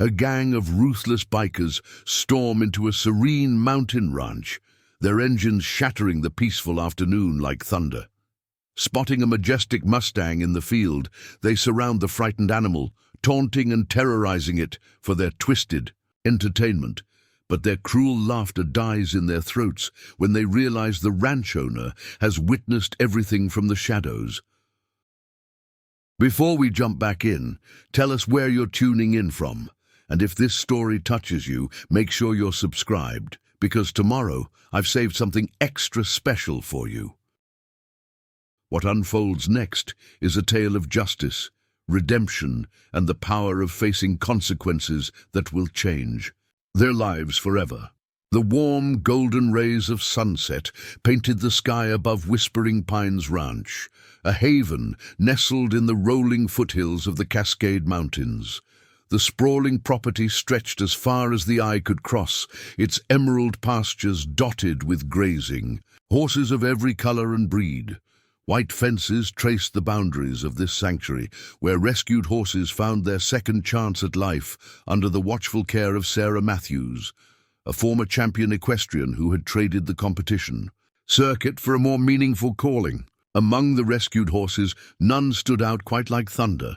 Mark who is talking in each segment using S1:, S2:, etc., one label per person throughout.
S1: A gang of ruthless bikers storm into a serene mountain ranch, their engines shattering the peaceful afternoon like thunder. Spotting a majestic Mustang in the field, they surround the frightened animal, taunting and terrorizing it for their twisted entertainment. But their cruel laughter dies in their throats when they realize the ranch owner has witnessed everything from the shadows. Before we jump back in, tell us where you're tuning in from. And if this story touches you, make sure you're subscribed, because tomorrow I've saved something extra special for you. What unfolds next is a tale of justice, redemption, and the power of facing consequences that will change their lives forever. The warm, golden rays of sunset painted the sky above Whispering Pines Ranch, a haven nestled in the rolling foothills of the Cascade Mountains. The sprawling property stretched as far as the eye could cross, its emerald pastures dotted with grazing, horses of every color and breed. White fences traced the boundaries of this sanctuary, where rescued horses found their second chance at life under the watchful care of Sarah Matthews, a former champion equestrian who had traded the competition circuit for a more meaningful calling. Among the rescued horses, none stood out quite like Thunder,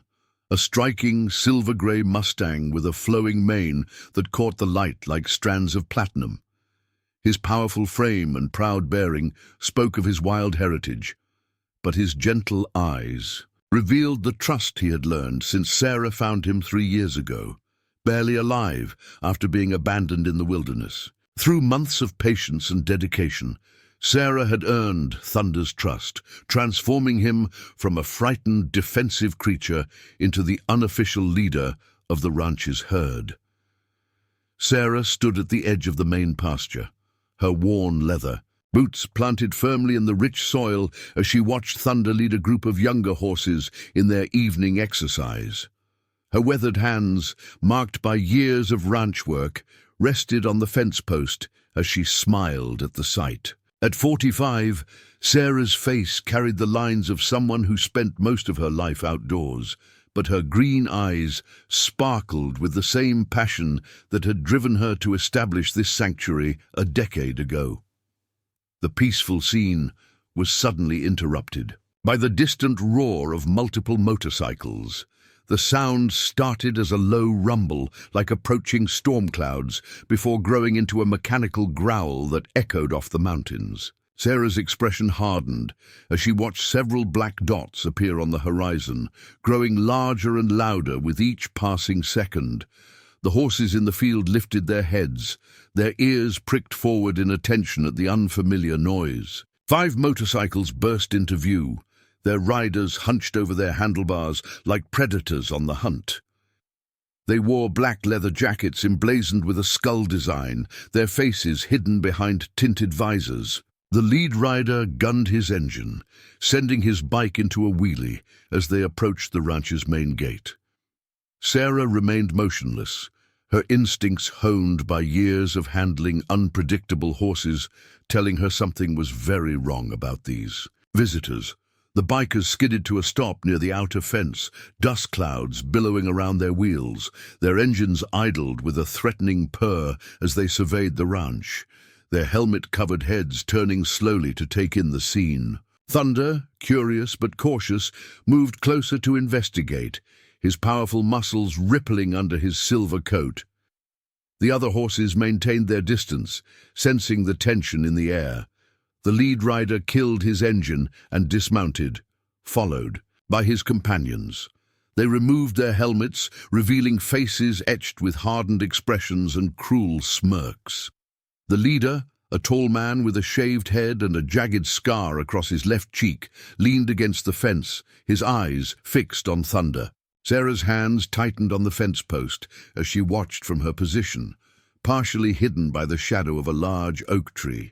S1: a striking silver-gray Mustang with a flowing mane that caught the light like strands of platinum. His powerful frame and proud bearing spoke of his wild heritage, but his gentle eyes revealed the trust he had learned since Sarah found him 3 years ago, barely alive after being abandoned in the wilderness. Through months of patience and dedication, Sarah had earned Thunder's trust, transforming him from a frightened, defensive creature into the unofficial leader of the ranch's herd. Sarah stood at the edge of the main pasture, her worn leather boots planted firmly in the rich soil as she watched Thunder lead a group of younger horses in their evening exercise. Her weathered hands, marked by years of ranch work, rested on the fence post as she smiled at the sight. At 45, Sarah's face carried the lines of someone who spent most of her life outdoors, but her green eyes sparkled with the same passion that had driven her to establish this sanctuary a decade ago. The peaceful scene was suddenly interrupted by the distant roar of multiple motorcycles. The sound started as a low rumble, like approaching storm clouds, before growing into a mechanical growl that echoed off the mountains. Sarah's expression hardened as she watched several black dots appear on the horizon, growing larger and louder with each passing second. The horses in the field lifted their heads, their ears pricked forward in attention at the unfamiliar noise. 5 motorcycles burst into view, their riders hunched over their handlebars like predators on the hunt. They wore black leather jackets emblazoned with a skull design, their faces hidden behind tinted visors. The lead rider gunned his engine, sending his bike into a wheelie as they approached the ranch's main gate. Sarah remained motionless, her instincts honed by years of handling unpredictable horses, telling her something was very wrong about these visitors. The bikers skidded to a stop near the outer fence, dust clouds billowing around their wheels. Their engines idled with a threatening purr as they surveyed the ranch, their helmet-covered heads turning slowly to take in the scene. Thunder, curious but cautious, moved closer to investigate, his powerful muscles rippling under his silver coat. The other horses maintained their distance, sensing the tension in the air. The lead rider killed his engine and dismounted, followed by his companions. They removed their helmets, revealing faces etched with hardened expressions and cruel smirks. The leader, a tall man with a shaved head and a jagged scar across his left cheek, leaned against the fence, his eyes fixed on Thunder. Sarah's hands tightened on the fence post as she watched from her position, partially hidden by the shadow of a large oak tree.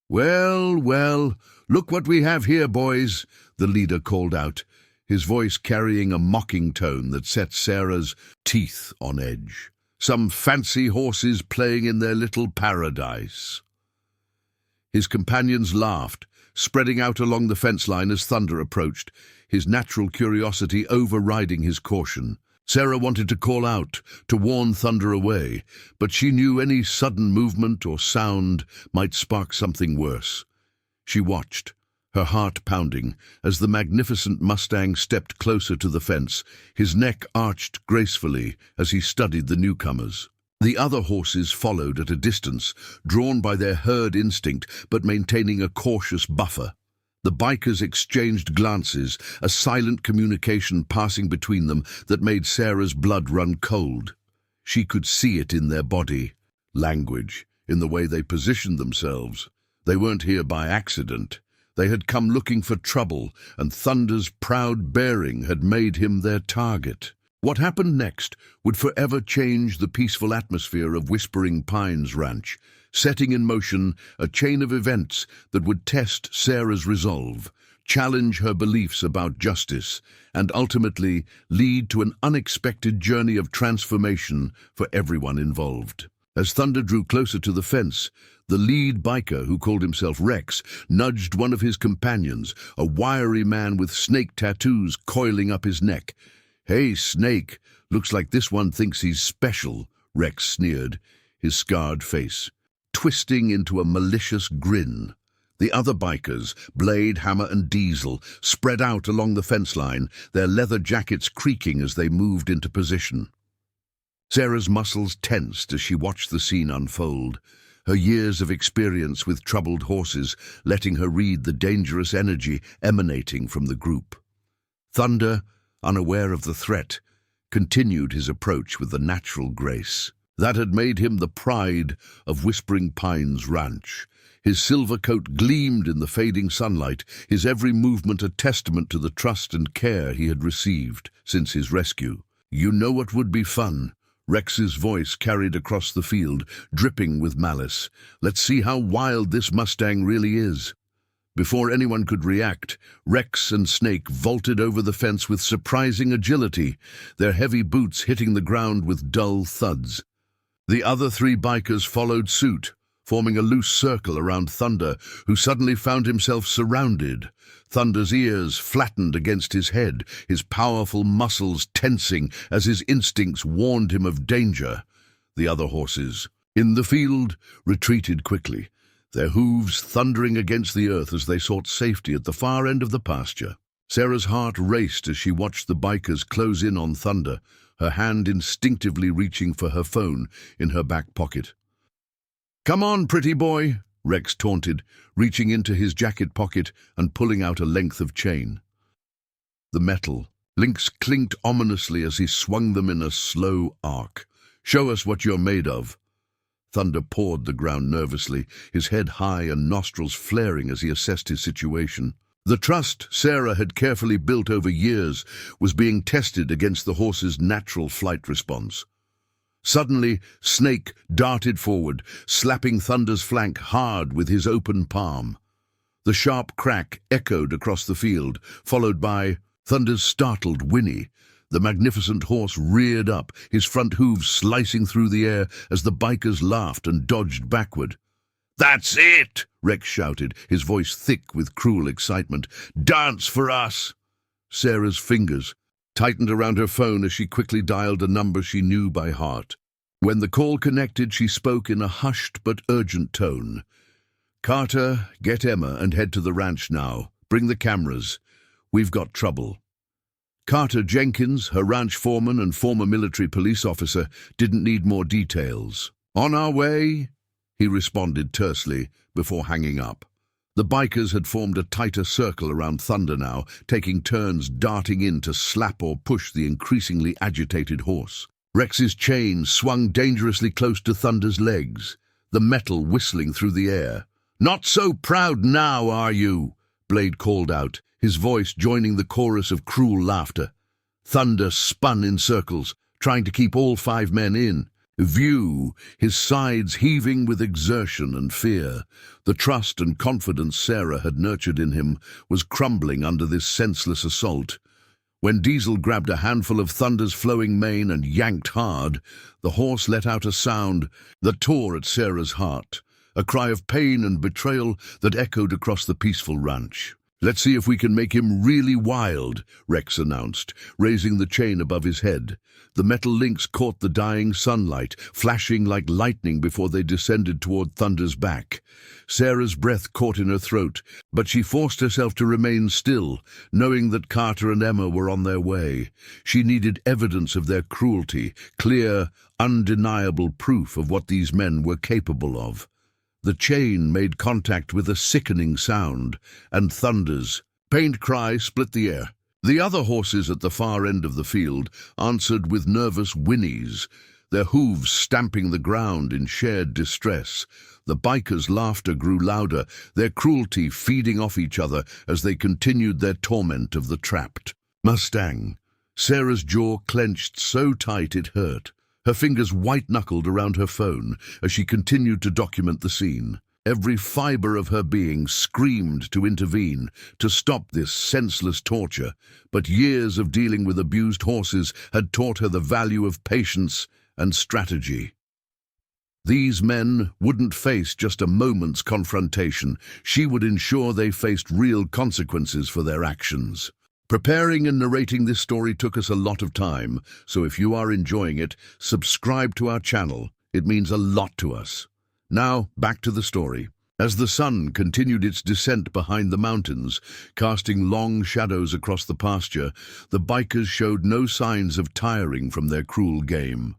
S1: "Well, well, look what we have here, boys," the leader called out, his voice carrying a mocking tone that set Sarah's teeth on edge. "Some fancy horses playing in their little paradise." His companions laughed, spreading out along the fence line as Thunder approached, his natural curiosity overriding his caution. Sarah wanted to call out, to warn Thunder away, but she knew any sudden movement or sound might spark something worse. She watched, her heart pounding, as the magnificent Mustang stepped closer to the fence, his neck arched gracefully as he studied the newcomers. The other horses followed at a distance, drawn by their herd instinct but maintaining a cautious buffer. The bikers exchanged glances, a silent communication passing between them that made Sarah's blood run cold. She could see it in their body language, in the way they positioned themselves. They weren't here by accident. They had come looking for trouble, and Thunder's proud bearing had made him their target. What happened next would forever change the peaceful atmosphere of Whispering Pines Ranch, setting in motion a chain of events that would test Sarah's resolve, challenge her beliefs about justice, and ultimately lead to an unexpected journey of transformation for everyone involved. As Thunder drew closer to the fence, the lead biker, who called himself Rex, nudged one of his companions, a wiry man with snake tattoos coiling up his neck. "Hey, Snake, looks like this one thinks he's special," Rex sneered, his scarred face twisting into a malicious grin. The other bikers, Blade, Hammer, and Diesel, spread out along the fence line, their leather jackets creaking as they moved into position. Sarah's muscles tensed as she watched the scene unfold, her years of experience with troubled horses letting her read the dangerous energy emanating from the group. Thunder, unaware of the threat, continued his approach with a natural grace that had made him the pride of Whispering Pines Ranch. His silver coat gleamed in the fading sunlight, his every movement a testament to the trust and care he had received since his rescue. "You know what would be fun?" Rex's voice carried across the field, dripping with malice. "Let's see how wild this Mustang really is." Before anyone could react, Rex and Snake vaulted over the fence with surprising agility, their heavy boots hitting the ground with dull thuds. The other three bikers followed suit, forming a loose circle around Thunder, who suddenly found himself surrounded. Thunder's ears flattened against his head, his powerful muscles tensing as his instincts warned him of danger. The other horses, in the field, retreated quickly, their hooves thundering against the earth as they sought safety at the far end of the pasture. Sarah's heart raced as she watched the bikers close in on Thunder, her hand instinctively reaching for her phone in her back pocket. "Come on, pretty boy," Rex taunted, reaching into his jacket pocket and pulling out a length of chain. The metal links clinked ominously as he swung them in a slow arc. "Show us what you're made of." Thunder pawed the ground nervously, his head high and nostrils flaring as he assessed his situation. The trust Sarah had carefully built over years was being tested against the horse's natural flight response. Suddenly, Snake darted forward, slapping Thunder's flank hard with his open palm. The sharp crack echoed across the field, followed by Thunder's startled whinny. The magnificent horse reared up, his front hooves slicing through the air as the bikers laughed and dodged backward. "That's it!" Rex shouted, his voice thick with cruel excitement. "Dance for us!" Sarah's fingers tightened around her phone as she quickly dialed a number she knew by heart. When the call connected, she spoke in a hushed but urgent tone. "Carter, get Emma and head to the ranch now. Bring the cameras. We've got trouble." Carter Jenkins, her ranch foreman and former military police officer, didn't need more details. "On our way," he responded tersely before hanging up. The bikers had formed a tighter circle around Thunder now, taking turns darting in to slap or push the increasingly agitated horse. Rex's chain swung dangerously close to Thunder's legs, the metal whistling through the air. "Not so proud now, are you?" Blade called out, his voice joining the chorus of cruel laughter. Thunder spun in circles, trying to keep all 5 men in view, his sides heaving with exertion and fear. The trust and confidence Sarah had nurtured in him was crumbling under this senseless assault. When Diesel grabbed a handful of Thunder's flowing mane and yanked hard, the horse let out a sound that tore at Sarah's heart, a cry of pain and betrayal that echoed across the peaceful ranch. Let's see if we can make him really wild, Rex announced, raising the chain above his head. The metal links caught the dying sunlight, flashing like lightning before they descended toward Thunder's back. Sarah's breath caught in her throat, but she forced herself to remain still, knowing that Carter and Emma were on their way. She needed evidence of their cruelty, clear, undeniable proof of what these men were capable of. The chain made contact with a sickening sound, and Thunder's faint cry split the air. The other horses at the far end of the field answered with nervous whinnies, their hooves stamping the ground in shared distress. The bikers' laughter grew louder, their cruelty feeding off each other as they continued their torment of the trapped. Mustang. Sarah's jaw clenched so tight it hurt. Her fingers white-knuckled around her phone as she continued to document the scene. Every fiber of her being screamed to intervene, to stop this senseless torture, but years of dealing with abused horses had taught her the value of patience and strategy. These men wouldn't face just a moment's confrontation. She would ensure they faced real consequences for their actions. Preparing and narrating this story took us a lot of time, so if you are enjoying it, subscribe to our channel. It means a lot to us. Now, back to the story. As the sun continued its descent behind the mountains, casting long shadows across the pasture, the bikers showed no signs of tiring from their cruel game.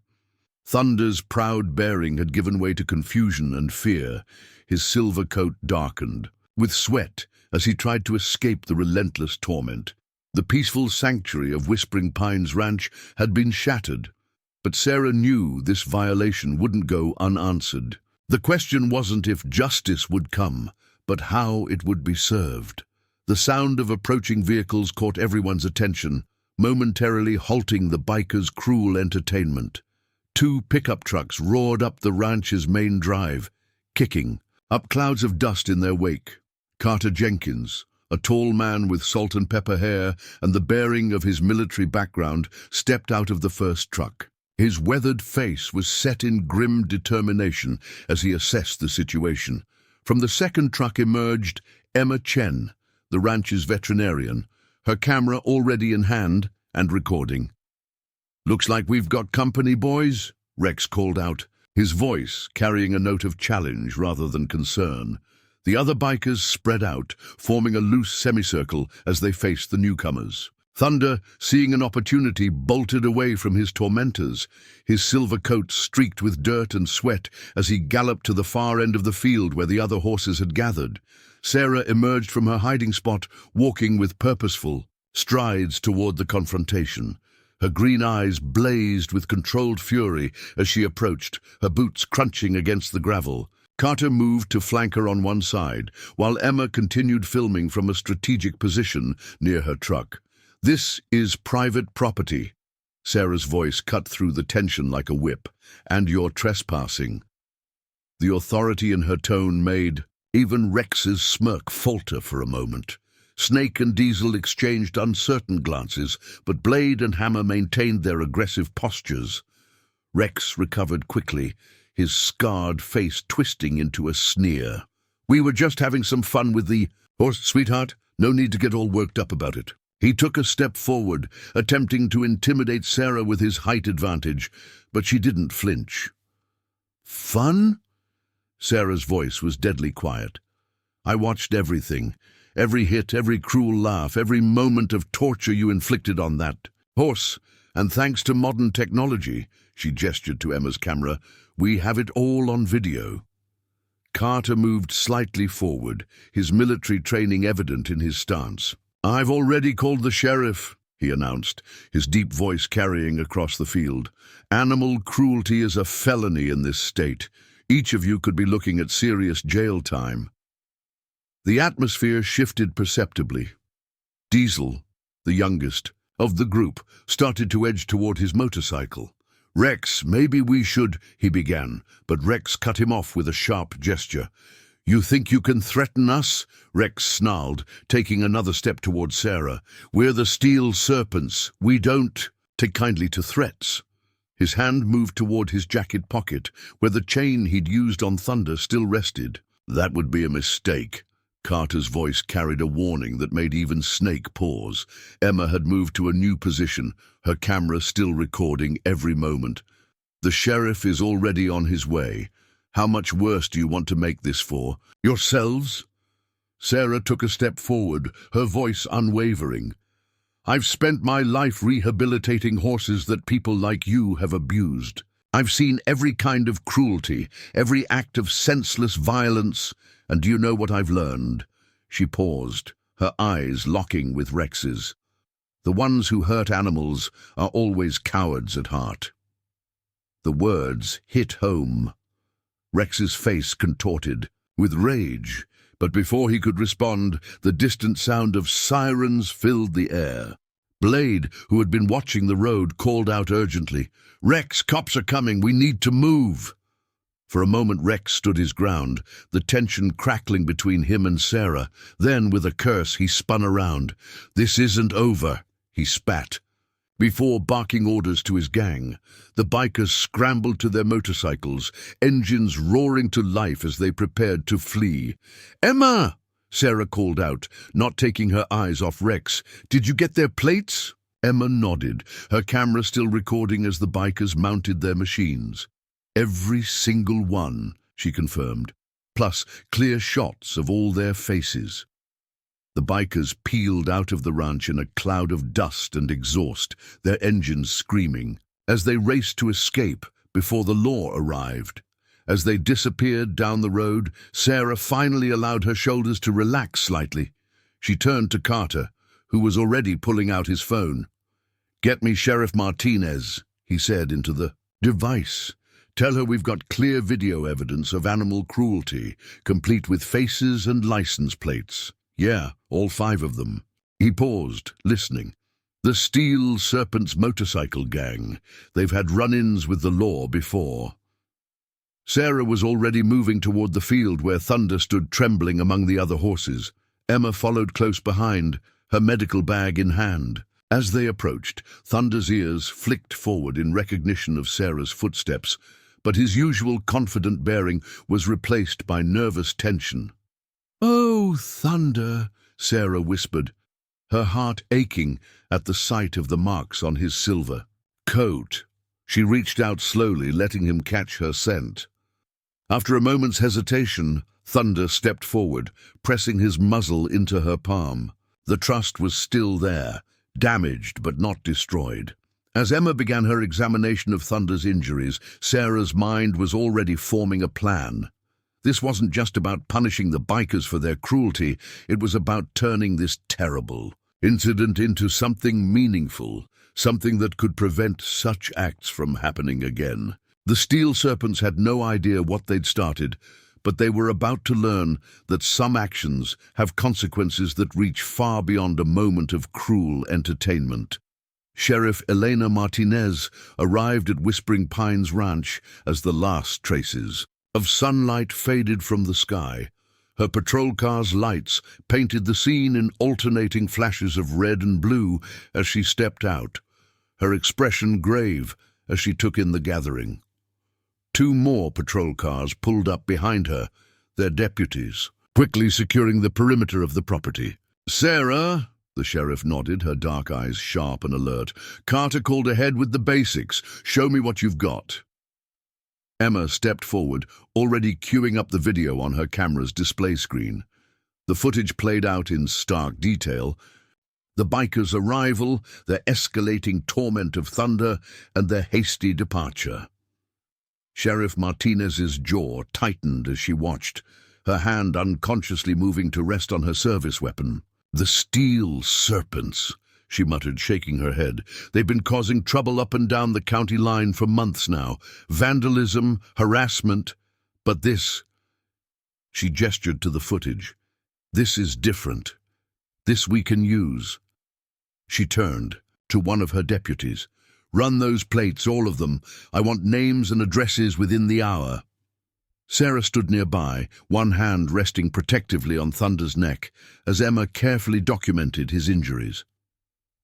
S1: Thunder's proud bearing had given way to confusion and fear. His silver coat darkened, with sweat, as he tried to escape the relentless torment. The peaceful sanctuary of Whispering Pines Ranch had been shattered, but Sarah knew this violation wouldn't go unanswered. The question wasn't if justice would come, but how it would be served. The sound of approaching vehicles caught everyone's attention, momentarily halting the bikers' cruel entertainment. 2 pickup trucks roared up the ranch's main drive, kicking up clouds of dust in their wake. Carter Jenkins, a tall man with salt and pepper hair and the bearing of his military background, stepped out of the first truck. His weathered face was set in grim determination as he assessed the situation. From the second truck emerged Emma Chen, the ranch's veterinarian, her camera already in hand and recording. "Looks like we've got company, boys," Rex called out, his voice carrying a note of challenge rather than concern. The other bikers spread out, forming a loose semicircle as they faced the newcomers. Thunder, seeing an opportunity, bolted away from his tormentors, his silver coat streaked with dirt and sweat as he galloped to the far end of the field where the other horses had gathered. Sarah emerged from her hiding spot, walking with purposeful strides toward the confrontation. Her green eyes blazed with controlled fury as she approached, her boots crunching against the gravel. Carter moved to flank her on one side, while Emma continued filming from a strategic position near her truck. "This is private property." Sarah's voice cut through the tension like a whip. "And you're trespassing." The authority in her tone made even Rex's smirk falter for a moment. Snake and Diesel exchanged uncertain glances, but Blade and Hammer maintained their aggressive postures. Rex recovered quickly, his scarred face twisting into a sneer. "We were just having some fun with the horse, sweetheart. No need to get all worked up about it." He took a step forward, attempting to intimidate Sarah with his height advantage, but she didn't flinch. "Fun?" Sarah's voice was deadly quiet. "I watched everything. Every hit, every cruel laugh, every moment of torture you inflicted on that horse. And thanks to modern technology," she gestured to Emma's camera, "we have it all on video." Carter moved slightly forward, his military training evident in his stance. "I've already called the sheriff," he announced, his deep voice carrying across the field. "Animal cruelty is a felony in this state. Each of you could be looking at serious jail time." The atmosphere shifted perceptibly. Diesel, the youngest of the group, started to edge toward his motorcycle. "Rex, maybe we should," he began, but Rex cut him off with a sharp gesture. "You think you can threaten us?" Rex snarled, taking another step toward Sarah. "We're the Steel Serpents. We don't take kindly to threats." His hand moved toward his jacket pocket, where the chain he'd used on Thunder still rested. "That would be a mistake," Carter's voice carried a warning that made even Snake pause. Emma had moved to a new position, her camera still recording every moment. The sheriff is already on his way. How much worse do you want to make this for? Yourselves? Sarah took a step forward, her voice unwavering. I've spent my life rehabilitating horses that people like you have abused. I've seen every kind of cruelty, every act of senseless violence, and do you know what I've learned? She paused, her eyes locking with Rex's. The ones who hurt animals are always cowards at heart. The words hit home. Rex's face contorted, with rage, but before he could respond, the distant sound of sirens filled the air. Blade, who had been watching the road, called out urgently, "Rex, cops are coming, we need to move!" For a moment Rex stood his ground, the tension crackling between him and Sarah. Then, with a curse, he spun around. "This isn't over," he spat. Before barking orders to his gang, the bikers scrambled to their motorcycles, engines roaring to life as they prepared to flee. "Emma!" Sarah called out, not taking her eyes off Rex. "Did you get their plates?" Emma nodded, her camera still recording as the bikers mounted their machines. "Every single one," she confirmed, plus clear shots of all their faces. The bikers peeled out of the ranch in a cloud of dust and exhaust, their engines screaming, as they raced to escape before the law arrived. As they disappeared down the road, Sarah finally allowed her shoulders to relax slightly. She turned to Carter, who was already pulling out his phone. "Get me Sheriff Martinez," he said into the device. "Tell her we've got clear video evidence of animal cruelty, complete with faces and license plates. Yeah, all 5 of them." He paused, listening. "The Steel Serpent's motorcycle gang. They've had run-ins with the law before." Sarah was already moving toward the field where Thunder stood trembling among the other horses. Emma followed close behind, her medical bag in hand. As they approached, Thunder's ears flicked forward in recognition of Sarah's footsteps, but his usual confident bearing was replaced by nervous tension. "Oh, Thunder," Sarah whispered, her heart aching at the sight of the marks on his silver coat. She reached out slowly, letting him catch her scent. After a moment's hesitation, Thunder stepped forward, pressing his muzzle into her palm. The trust was still there, damaged but not destroyed. As Emma began her examination of Thunder's injuries, Sarah's mind was already forming a plan. This wasn't just about punishing the bikers for their cruelty, it was about turning this terrible incident into something meaningful, something that could prevent such acts from happening again. The Steel Serpents had no idea what they'd started, but they were about to learn that some actions have consequences that reach far beyond a moment of cruel entertainment. Sheriff Elena Martinez arrived at Whispering Pines Ranch as the last traces of sunlight faded from the sky. Her patrol car's lights painted the scene in alternating flashes of red and blue as she stepped out, her expression grave as she took in the gathering. 2 more patrol cars pulled up behind her, their deputies, quickly securing the perimeter of the property. "Sarah," the sheriff nodded, her dark eyes sharp and alert. "Carter called ahead with the basics. Show me what you've got." Emma stepped forward, already queuing up the video on her camera's display screen. The footage played out in stark detail. The bikers' arrival, their escalating torment of Thunder, and their hasty departure. Sheriff Martinez's jaw tightened as she watched, her hand unconsciously moving to rest on her service weapon. "The Steel Serpents," she muttered, shaking her head. "They've been causing trouble up and down the county line for months now. Vandalism, harassment. But this—" she gestured to the footage. "This is different. This we can use." She turned to one of her deputies. "Run those plates, all of them. I want names and addresses within the hour." Sarah stood nearby, one hand resting protectively on Thunder's neck, as Emma carefully documented his injuries.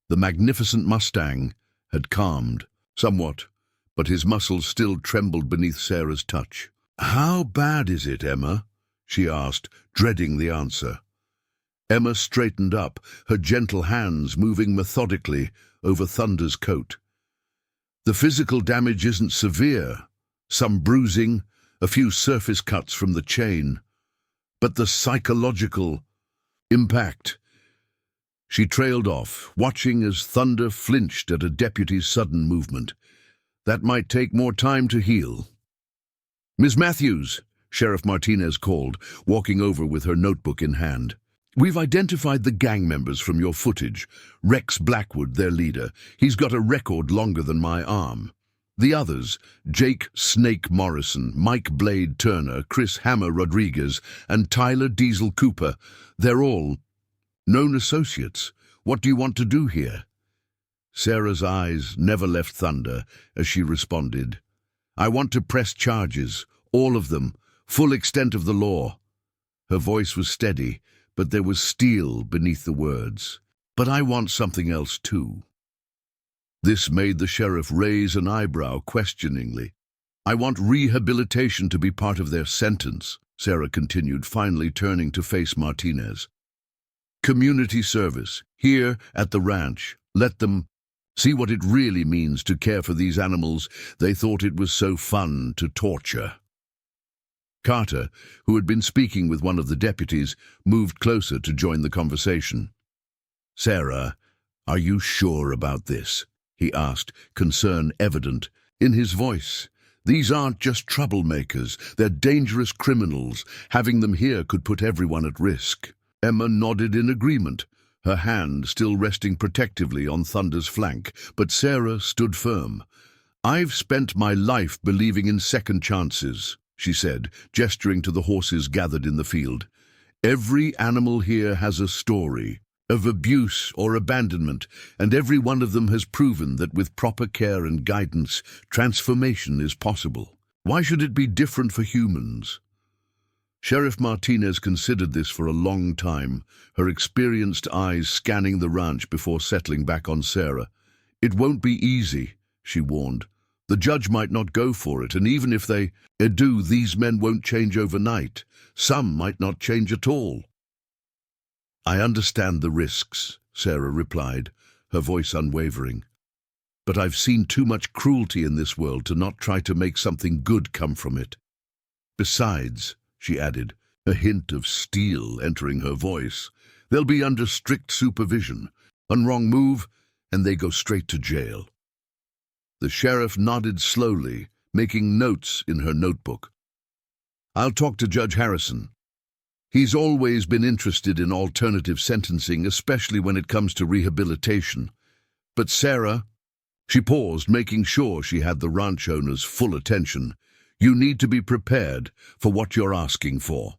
S1: The magnificent Mustang had calmed somewhat, but his muscles still trembled beneath Sarah's touch. "How bad is it, Emma?" she asked, dreading the answer. Emma straightened up, her gentle hands moving methodically over Thunder's coat. The physical damage isn't severe, some bruising, a few surface cuts from the chain, but the psychological impact. She trailed off, watching as Thunder flinched at a deputy's sudden movement. That might take more time to heal. "Miss Matthews," Sheriff Martinez called, walking over with her notebook in hand. "We've identified the gang members from your footage. Rex Blackwood, their leader. He's got a record longer than my arm. The others, Jake Snake Morrison, Mike Blade Turner, Chris Hammer Rodriguez, and Tyler Diesel Cooper, they're all known associates. What do you want to do here?" Sarah's eyes never left Thunder as she responded, "I want to press charges, all of them, full extent of the law." Her voice was steady, but there was steel beneath the words. "But I want something else too." This made the sheriff raise an eyebrow questioningly. "I want rehabilitation to be part of their sentence," Sarah continued, finally turning to face Martinez. "Community service, here at the ranch. Let them see what it really means to care for these animals they thought it was so fun to torture." Carter, who had been speaking with one of the deputies, moved closer to join the conversation. "Sarah, are you sure about this?" he asked, concern evident in his voice. "These aren't just troublemakers, they're dangerous criminals. Having them here could put everyone at risk." Emma nodded in agreement, her hand still resting protectively on Thunder's flank, but Sarah stood firm. "I've spent my life believing in second chances," she said, gesturing to the horses gathered in the field. "Every animal here has a story of abuse or abandonment, and every one of them has proven that with proper care and guidance, transformation is possible. Why should it be different for humans?" Sheriff Martinez considered this for a long time, her experienced eyes scanning the ranch before settling back on Sarah. "It won't be easy," she warned. "The judge might not go for it, and even if they do, these men won't change overnight. Some might not change at all." "I understand the risks," Sarah replied, her voice unwavering. "But I've seen too much cruelty in this world to not try to make something good come from it. Besides," she added, a hint of steel entering her voice, "they'll be under strict supervision. One wrong move, and they go straight to jail." The sheriff nodded slowly, making notes in her notebook. "I'll talk to Judge Harrison. He's always been interested in alternative sentencing, especially when it comes to rehabilitation. But Sarah," she paused, making sure she had the ranch owner's full attention, "you need to be prepared for what you're asking for.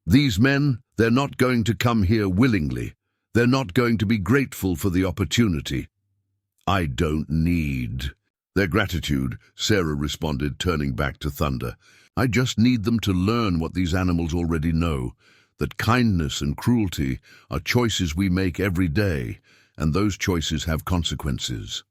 S1: These men, they're not going to come here willingly. They're not going to be grateful for the opportunity." "I don't need their gratitude," Sarah responded, turning back to Thunder. "I just need them to learn what these animals already know, that kindness and cruelty are choices we make every day, and those choices have consequences."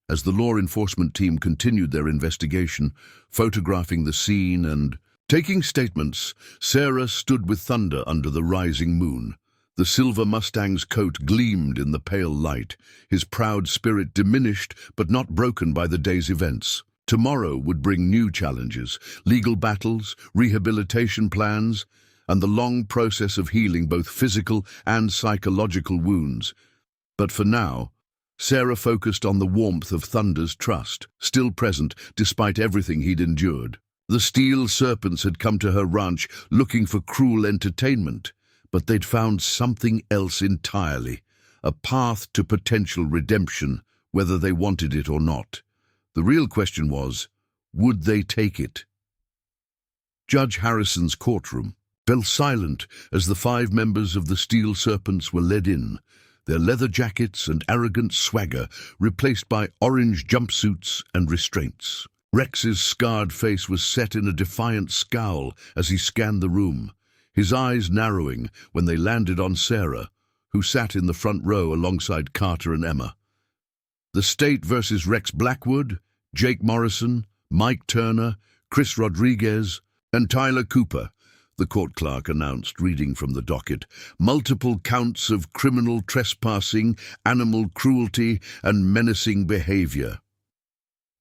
S1: As the law enforcement team continued their investigation, photographing the scene and taking statements, Sarah stood with Thunder under the rising moon. The silver Mustang's coat gleamed in the pale light, his proud spirit diminished but not broken by the day's events. Tomorrow would bring new challenges, legal battles, rehabilitation plans, and the long process of healing both physical and psychological wounds. But for now, Sarah focused on the warmth of Thunder's trust, still present despite everything he'd endured. The steel serpents had come to her ranch looking for cruel entertainment, but they'd found something else entirely, a path to potential redemption, whether they wanted it or not. The real question was, would they take it? Judge Harrison's courtroom fell silent as the 5 members of the Steel Serpents were led in, their leather jackets and arrogant swagger replaced by orange jumpsuits and restraints. Rex's scarred face was set in a defiant scowl as he scanned the room, his eyes narrowing when they landed on Sarah, who sat in the front row alongside Carter and Emma. The state versus Rex Blackwood, Jake Morrison, Mike Turner, Chris Rodriguez, and Tyler Cooper. the court clerk announced, reading from the docket. Multiple counts of criminal trespassing, animal cruelty, and menacing behavior.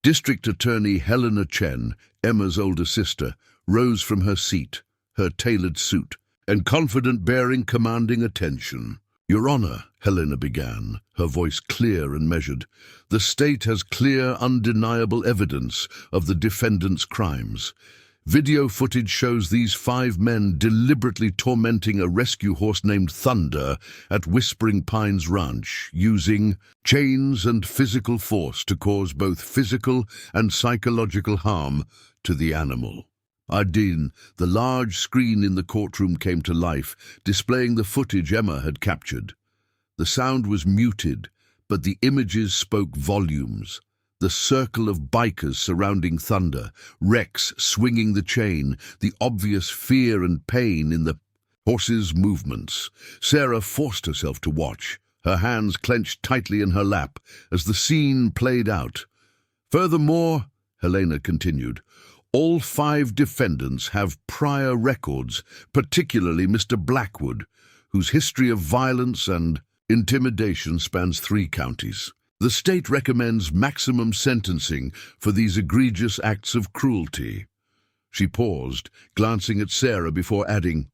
S1: District Attorney Helena Chen, Emma's older sister, rose from her seat, her tailored suit and confident bearing commanding attention. Your Honor, Helena began, her voice clear and measured, the state has clear, undeniable evidence of the defendant's crimes. Video footage shows these 5 men deliberately tormenting a rescue horse named Thunder at Whispering Pines Ranch, using chains and physical force to cause both physical and psychological harm to the animal. The large screen in the courtroom came to life, displaying the footage Emma had captured. The sound was muted, but the images spoke volumes. The circle of bikers surrounding Thunder, Rex swinging the chain, the obvious fear and pain in the horse's movements. Sarah forced herself to watch, her hands clenched tightly in her lap as the scene played out. Furthermore, Helena continued, all 5 defendants have prior records, particularly Mr. Blackwood, whose history of violence and intimidation spans 3 counties. The state recommends maximum sentencing for these egregious acts of cruelty. She paused, glancing at Sarah before adding,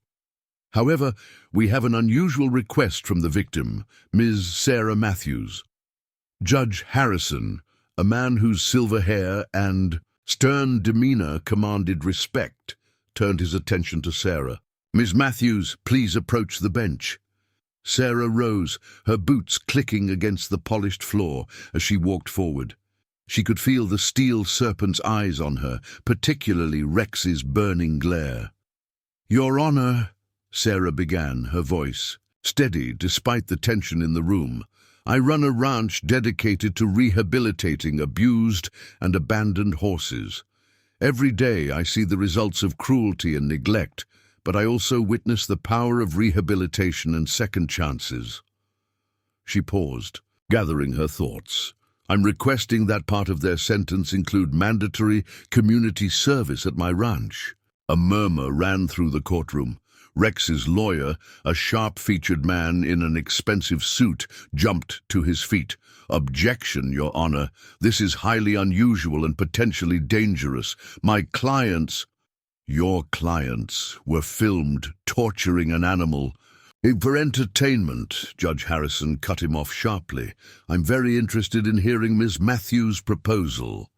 S1: however, we have an unusual request from the victim, Ms. Sarah Matthews. Judge Harrison, a man whose silver hair and stern demeanor commanded respect, turned his attention to Sarah. Ms. Matthews, please approach the bench. Sarah rose, her boots clicking against the polished floor as she walked forward. She could feel the steel serpent's eyes on her, particularly Rex's burning glare. Your Honor, Sarah began, her voice steady despite the tension in the room. I run a ranch dedicated to rehabilitating abused and abandoned horses. Every day I see the results of cruelty and neglect, but I also witness the power of rehabilitation and second chances. She paused, gathering her thoughts. I'm requesting that part of their sentence include mandatory community service at my ranch. A murmur ran through the courtroom. Rex's lawyer, a sharp-featured man in an expensive suit, jumped to his feet. Objection, Your Honor. This is highly unusual and potentially dangerous. Your clients were filmed torturing an animal. For entertainment, Judge Harrison cut him off sharply. I'm very interested in hearing Ms. Matthews' proposal.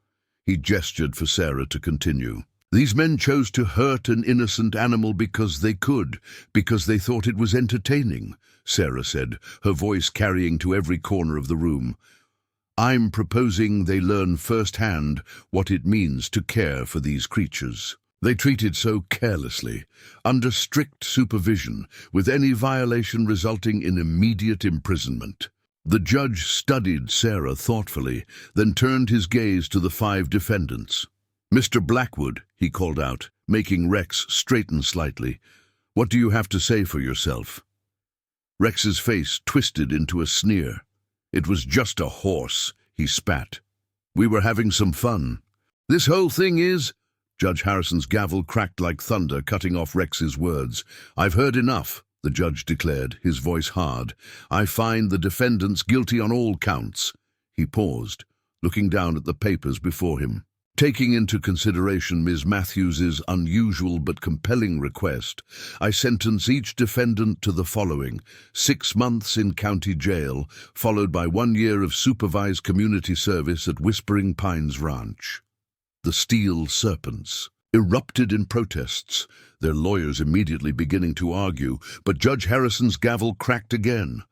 S1: He gestured for Sarah to continue. These men chose to hurt an innocent animal because they could, because they thought it was entertaining, Sarah said, her voice carrying to every corner of the room. I'm proposing they learn firsthand what it means to care for these creatures. They treated so carelessly, under strict supervision, with any violation resulting in immediate imprisonment. The judge studied Sarah thoughtfully, then turned his gaze to the 5 defendants. Mr. Blackwood, he called out, making Rex straighten slightly. What do you have to say for yourself? Rex's face twisted into a sneer. It was just a horse, he spat. We were having some fun. This whole thing is... Judge Harrison's gavel cracked like thunder, cutting off Rex's words. I've heard enough, the judge declared, his voice hard. I find the defendants guilty on all counts. He paused, looking down at the papers before him. Taking into consideration Ms. Matthews's unusual but compelling request, I sentence each defendant to the following: 6 months in county jail, followed by 1 year of supervised community service at Whispering Pines Ranch. The steel serpents erupted in protests, their lawyers immediately beginning to argue, but Judge Harrison's gavel cracked again.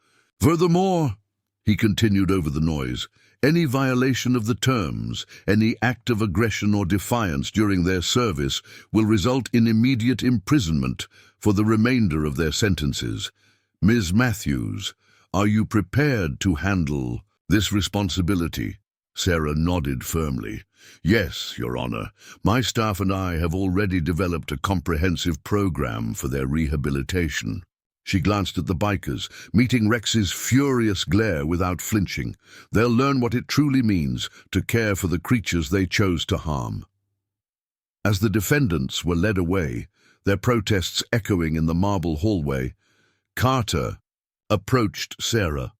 S1: Furthermore, he continued over the noise, any violation of the terms, any act of aggression or defiance during their service will result in immediate imprisonment for the remainder of their sentences. Ms. Matthews, are you prepared to handle this responsibility? Sarah nodded firmly. Yes, Your Honor. My staff and I have already developed a comprehensive program for their rehabilitation. She glanced at the bikers, meeting Rex's furious glare without flinching. They'll learn what it truly means to care for the creatures they chose to harm. As the defendants were led away, their protests echoing in the marble hallway, Carter approached Sarah.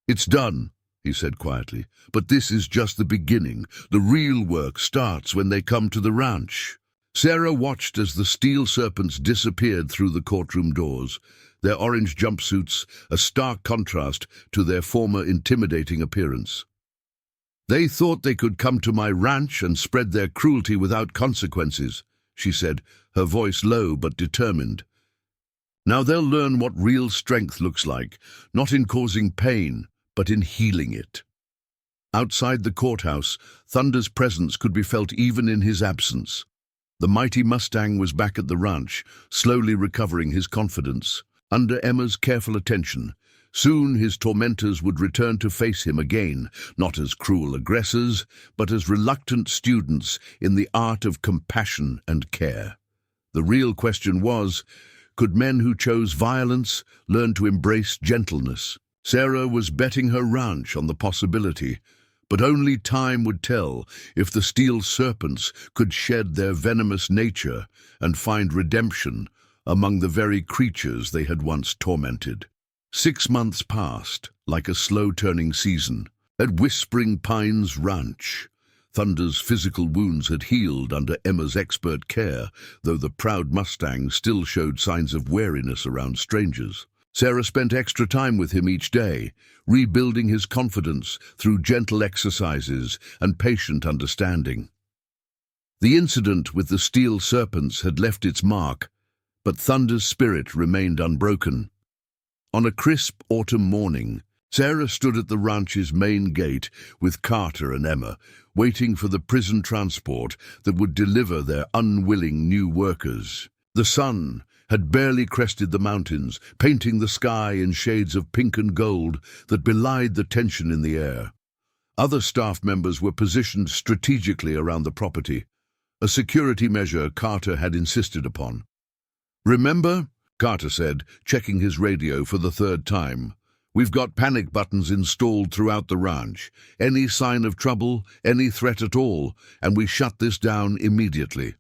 S1: "It's done," he said quietly, "but this is just the beginning. The real work starts when they come to the ranch." Sarah watched as the steel serpents disappeared through the courtroom doors, their orange jumpsuits a stark contrast to their former intimidating appearance. "They thought they could come to my ranch and spread their cruelty without consequences," she said, her voice low but determined. "Now they'll learn what real strength looks like, not in causing pain, but in healing it." Outside the courthouse, Thunder's presence could be felt even in his absence. The mighty Mustang was back at the ranch, slowly recovering his confidence. Under Emma's careful attention, soon his tormentors would return to face him again, not as cruel aggressors, but as reluctant students in the art of compassion and care. The real question was, could men who chose violence learn to embrace gentleness? Sarah was betting her ranch on the possibility, but only time would tell if the steel serpents could shed their venomous nature and find redemption among the very creatures they had once tormented. 6 months passed, like a slow-turning season. At Whispering Pines Ranch, Thunder's physical wounds had healed under Emma's expert care, though the proud Mustang still showed signs of wariness around strangers. Sarah spent extra time with him each day, rebuilding his confidence through gentle exercises and patient understanding. The incident with the steel serpents had left its mark, but Thunder's spirit remained unbroken. On a crisp autumn morning, Sarah stood at the ranch's main gate with Carter and Emma, waiting for the prison transport that would deliver their unwilling new workers. The sun had barely crested the mountains, painting the sky in shades of pink and gold that belied the tension in the air. Other staff members were positioned strategically around the property, a security measure Carter had insisted upon. "Remember," Carter said, checking his radio for the 3rd time, "we've got panic buttons installed throughout the ranch. Any sign of trouble, any threat at all, and we shut this down immediately."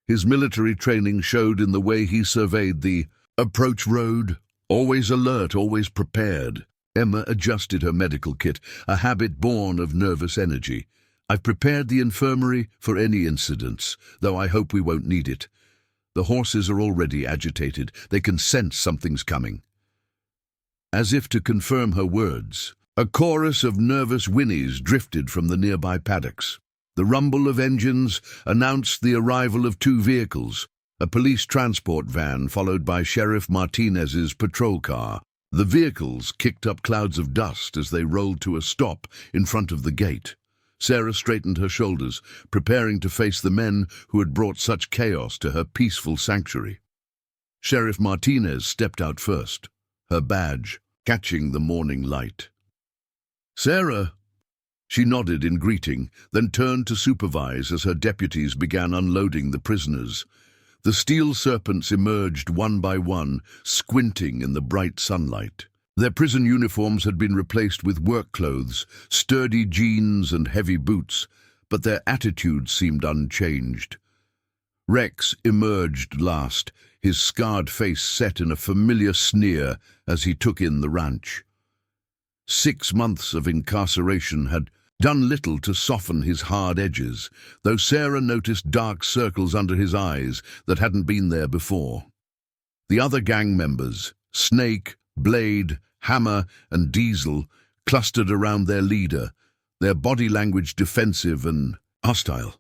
S1: His military training showed in the way he surveyed the approach road, always alert, always prepared. Emma adjusted her medical kit, a habit born of nervous energy. "I've prepared the infirmary for any incidents, though I hope we won't need it. The horses are already agitated. They can sense something's coming." As if to confirm her words, a chorus of nervous whinnies drifted from the nearby paddocks. The rumble of engines announced the arrival of 2 vehicles, a police transport van followed by Sheriff Martinez's patrol car. The vehicles kicked up clouds of dust as they rolled to a stop in front of the gate. Sarah straightened her shoulders, preparing to face the men who had brought such chaos to her peaceful sanctuary. Sheriff Martinez stepped out first, her badge catching the morning light. "Sarah," she nodded in greeting, then turned to supervise as her deputies began unloading the prisoners. The steel serpents emerged one by one, squinting in the bright sunlight. Their prison uniforms had been replaced with work clothes, sturdy jeans and heavy boots, but their attitudes seemed unchanged. Rex emerged last, his scarred face set in a familiar sneer as he took in the ranch. 6 months of incarceration had done little to soften his hard edges, though Sarah noticed dark circles under his eyes that hadn't been there before. The other gang members, Snake, Blade, Hammer, and Diesel, clustered around their leader, their body language defensive and hostile.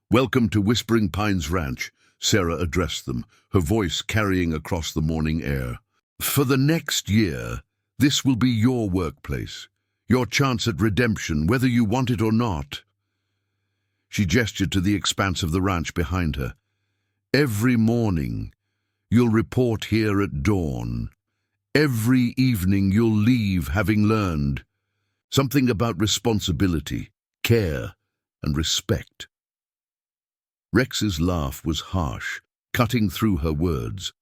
S1: "Welcome to Whispering Pines Ranch," Sarah addressed them, her voice carrying across the morning air. "For the next year, this will be your workplace, your chance at redemption, whether you want it or not." She gestured to the expanse of the ranch behind her. "Every morning, you'll report here at dawn. Every evening you'll leave having learned something about responsibility, care, and respect." Rex's laugh was harsh, cutting through her words.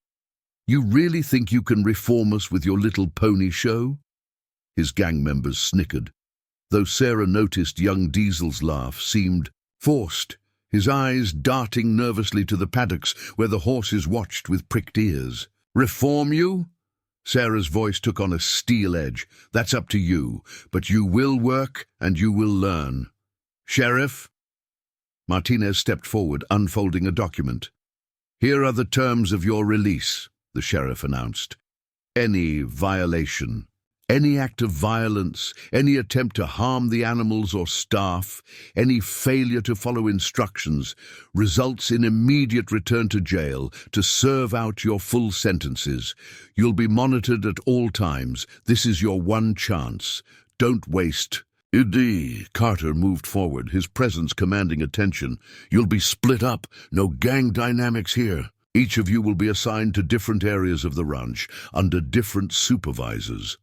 S1: "You really think you can reform us with your little pony show?" His gang members snickered, though Sarah noticed young Diesel's laugh seemed forced, his eyes darting nervously to the paddocks where the horses watched with pricked ears. "Reform you?" Sarah's voice took on a steel edge. "That's up to you, but you will work and you will learn." "Sheriff?" Martinez stepped forward, unfolding a document. "Here are the terms of your release," the sheriff announced. "Any violation, any act of violence, any attempt to harm the animals or staff, any failure to follow instructions, results in immediate return to jail to serve out your full sentences. You'll be monitored at all times. This is your one chance. Don't waste." "Idi," Carter moved forward, his presence commanding attention. "You'll be split up. No gang dynamics here. Each of you will be assigned to different areas of the ranch, under different supervisors."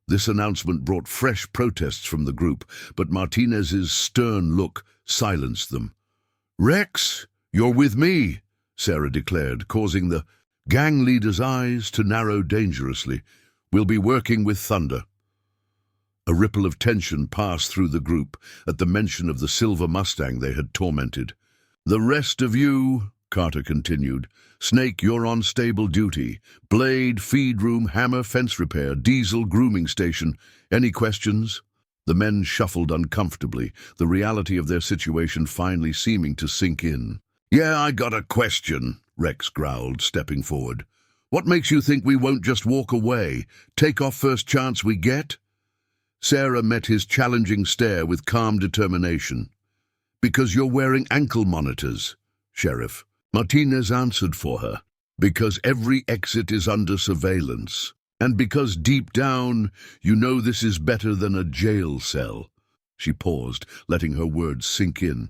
S1: This announcement brought fresh protests from the group, but Martinez's stern look silenced them. "Rex, you're with me," Sarah declared, causing the gang leader's eyes to narrow dangerously. "We'll be working with Thunder." A ripple of tension passed through the group at the mention of the silver Mustang they had tormented. "The rest of you," Carter continued, "Snake, you're on stable duty. Blade, feed room, Hammer, fence repair, Diesel, grooming station. Any questions?" The men shuffled uncomfortably, the reality of their situation finally seeming to sink in. "Yeah, I got a question," Rex growled, stepping forward. "What makes you think we won't just walk away? Take off first chance we get?" Sarah met his challenging stare with calm determination. "Because you're wearing ankle monitors, Sheriff." Martinez answered for her. "Because every exit is under surveillance. And because deep down, you know this is better than a jail cell." She paused, letting her words sink in.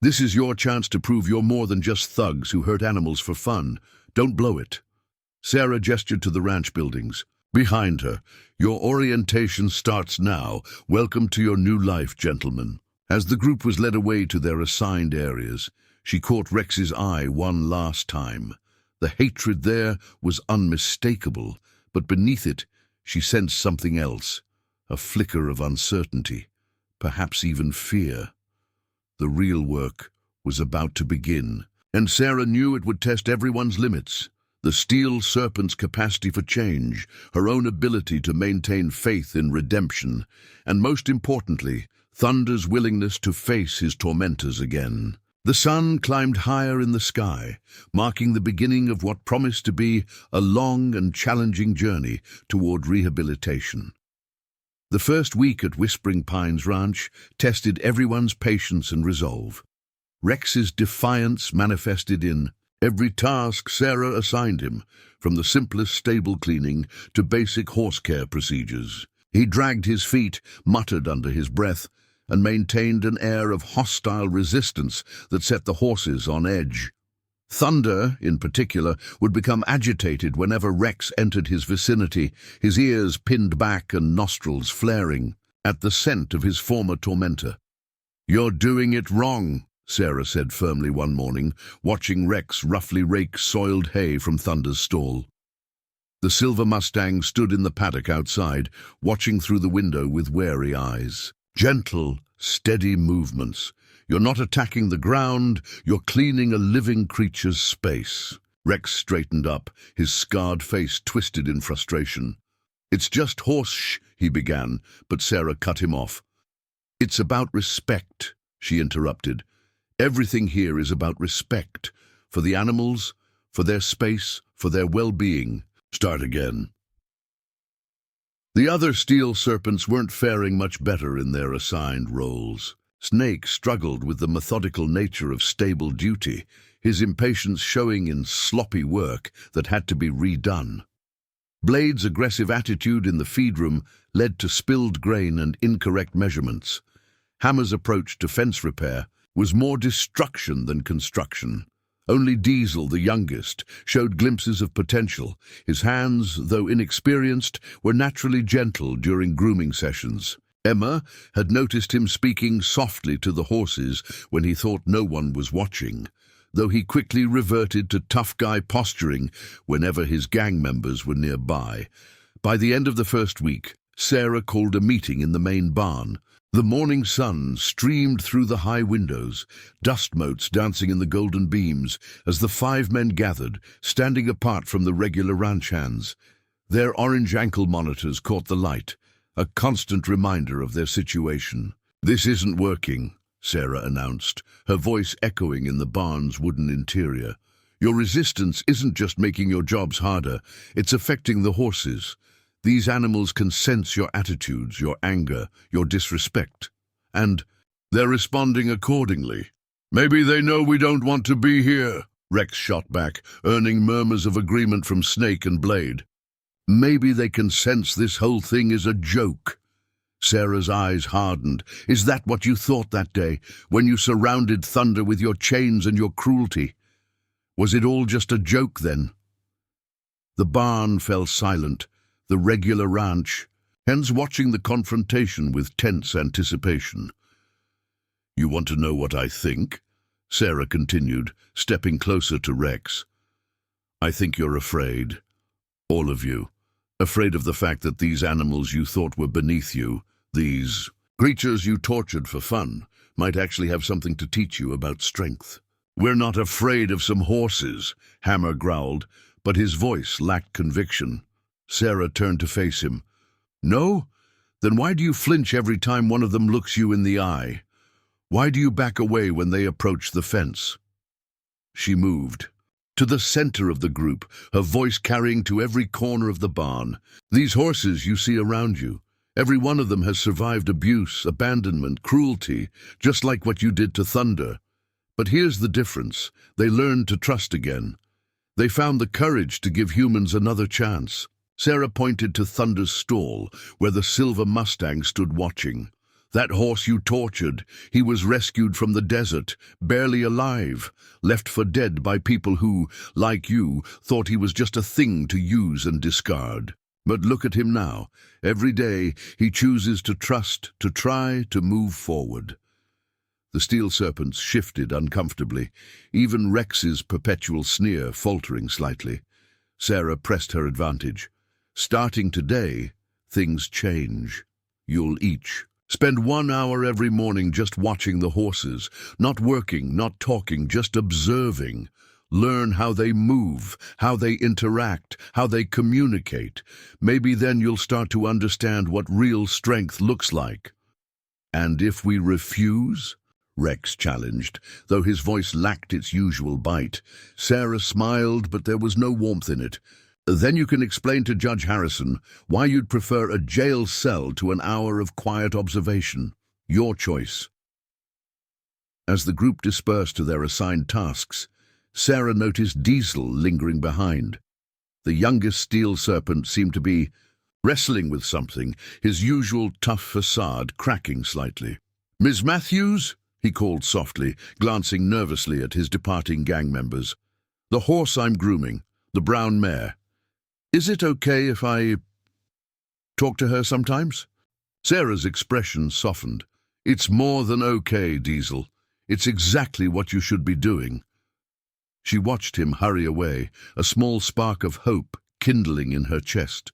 S1: "This is your chance to prove you're more than just thugs who hurt animals for fun. Don't blow it." Sarah gestured to the ranch buildings. Behind her, "Your orientation starts now. Welcome to your new life, gentlemen." As the group was led away to their assigned areas, she caught Rex's eye one last time. The hatred there was unmistakable, but beneath it, she sensed something else, a flicker of uncertainty, perhaps even fear. The real work was about to begin, and Sarah knew it would test everyone's limits. The steel serpent's capacity for change, her own ability to maintain faith in redemption, and most importantly, Thunder's willingness to face his tormentors again. The sun climbed higher in the sky, marking the beginning of what promised to be a long and challenging journey toward rehabilitation. The first week at Whispering Pines Ranch tested everyone's patience and resolve. Rex's defiance manifested in every task Sarah assigned him, from the simplest stable cleaning to basic horse care procedures. He dragged his feet, muttered under his breath, and maintained an air of hostile resistance that set the horses on edge. Thunder, in particular, would become agitated whenever Rex entered his vicinity, his ears pinned back and nostrils flaring, at the scent of his former tormentor. "You're doing it wrong," Sarah said firmly one morning, watching Rex roughly rake soiled hay from Thunder's stall. The silver Mustang stood in the paddock outside, watching through the window with wary eyes. "Gentle, steady movements. You're not attacking the ground, you're cleaning a living creature's space." Rex straightened up, his scarred face twisted in frustration. "It's just horse he began, but Sarah cut him off. "It's about respect," she interrupted. "Everything here is about respect, for the animals, for their space, for their well-being." Start again. The other steel serpents weren't faring much better in their assigned roles. Snake struggled with the methodical nature of stable duty, his impatience showing in sloppy work that had to be redone. Blade's aggressive attitude in the feed room led to spilled grain and incorrect measurements. Hammer's approach to fence repair was more destruction than construction. Only Diesel, the youngest, showed glimpses of potential. His hands, though inexperienced, were naturally gentle during grooming sessions. Emma had noticed him speaking softly to the horses when he thought no one was watching, though he quickly reverted to tough guy posturing whenever his gang members were nearby. By the end of the first week, Sarah called a meeting in the main barn. The morning sun streamed through the high windows, dust motes dancing in the golden beams as the 5 men gathered, standing apart from the regular ranch hands. Their orange ankle monitors caught the light, a constant reminder of their situation. "This isn't working," Sarah announced, her voice echoing in the barn's wooden interior. "Your resistance isn't just making your jobs harder, it's affecting the horses. These animals can sense your attitudes, your anger, your disrespect, and they're responding accordingly." "Maybe they know we don't want to be here," Rex shot back, earning murmurs of agreement from Snake and Blade. "Maybe they can sense this whole thing is a joke." Sarah's eyes hardened. "Is that what you thought that day, when you surrounded Thunder with your chains and your cruelty? Was it all just a joke then?" The barn fell silent, the regular ranch, hens watching the confrontation with tense anticipation. "You want to know what I think?" Sarah continued, stepping closer to Rex. "I think you're afraid. All of you. Afraid of the fact that these animals you thought were beneath you, these creatures you tortured for fun, might actually have something to teach you about strength." "We're not afraid of some horses," Hammer growled, but his voice lacked conviction. Sarah turned to face him. "No? Then why do you flinch every time one of them looks you in the eye? Why do you back away when they approach the fence?" She moved to the center of the group, her voice carrying to every corner of the barn. "These horses you see around you, every one of them has survived abuse, abandonment, cruelty, just like what you did to Thunder. But here's the difference. They learned to trust again. They found the courage to give humans another chance." Sarah pointed to Thunder's stall, where the silver Mustang stood watching. "That horse you tortured, he was rescued from the desert, barely alive, left for dead by people who, like you, thought he was just a thing to use and discard. But look at him now. Every day he chooses to trust, to try, to move forward." The steel serpents shifted uncomfortably, even Rex's perpetual sneer faltering slightly. Sarah pressed her advantage. "Starting today, things change. You'll each spend 1 hour every morning just watching the horses, not working, not talking, just observing. Learn how they move, how they interact, how they communicate. Maybe then you'll start to understand what real strength looks like." "And if we refuse?" Rex challenged, though his voice lacked its usual bite. Sarah smiled, but there was no warmth in it. "Then you can explain to Judge Harrison why you'd prefer a jail cell to an hour of quiet observation. Your choice." As the group dispersed to their assigned tasks, Sarah noticed Diesel lingering behind. The youngest steel serpent seemed to be wrestling with something, his usual tough facade cracking slightly. "Ms. Matthews?" he called softly, glancing nervously at his departing gang members. "The horse I'm grooming, the brown mare. Is it okay if I talk to her sometimes?" Sarah's expression softened. "It's more than okay, Diesel. It's exactly what you should be doing." She watched him hurry away, a small spark of hope kindling in her chest.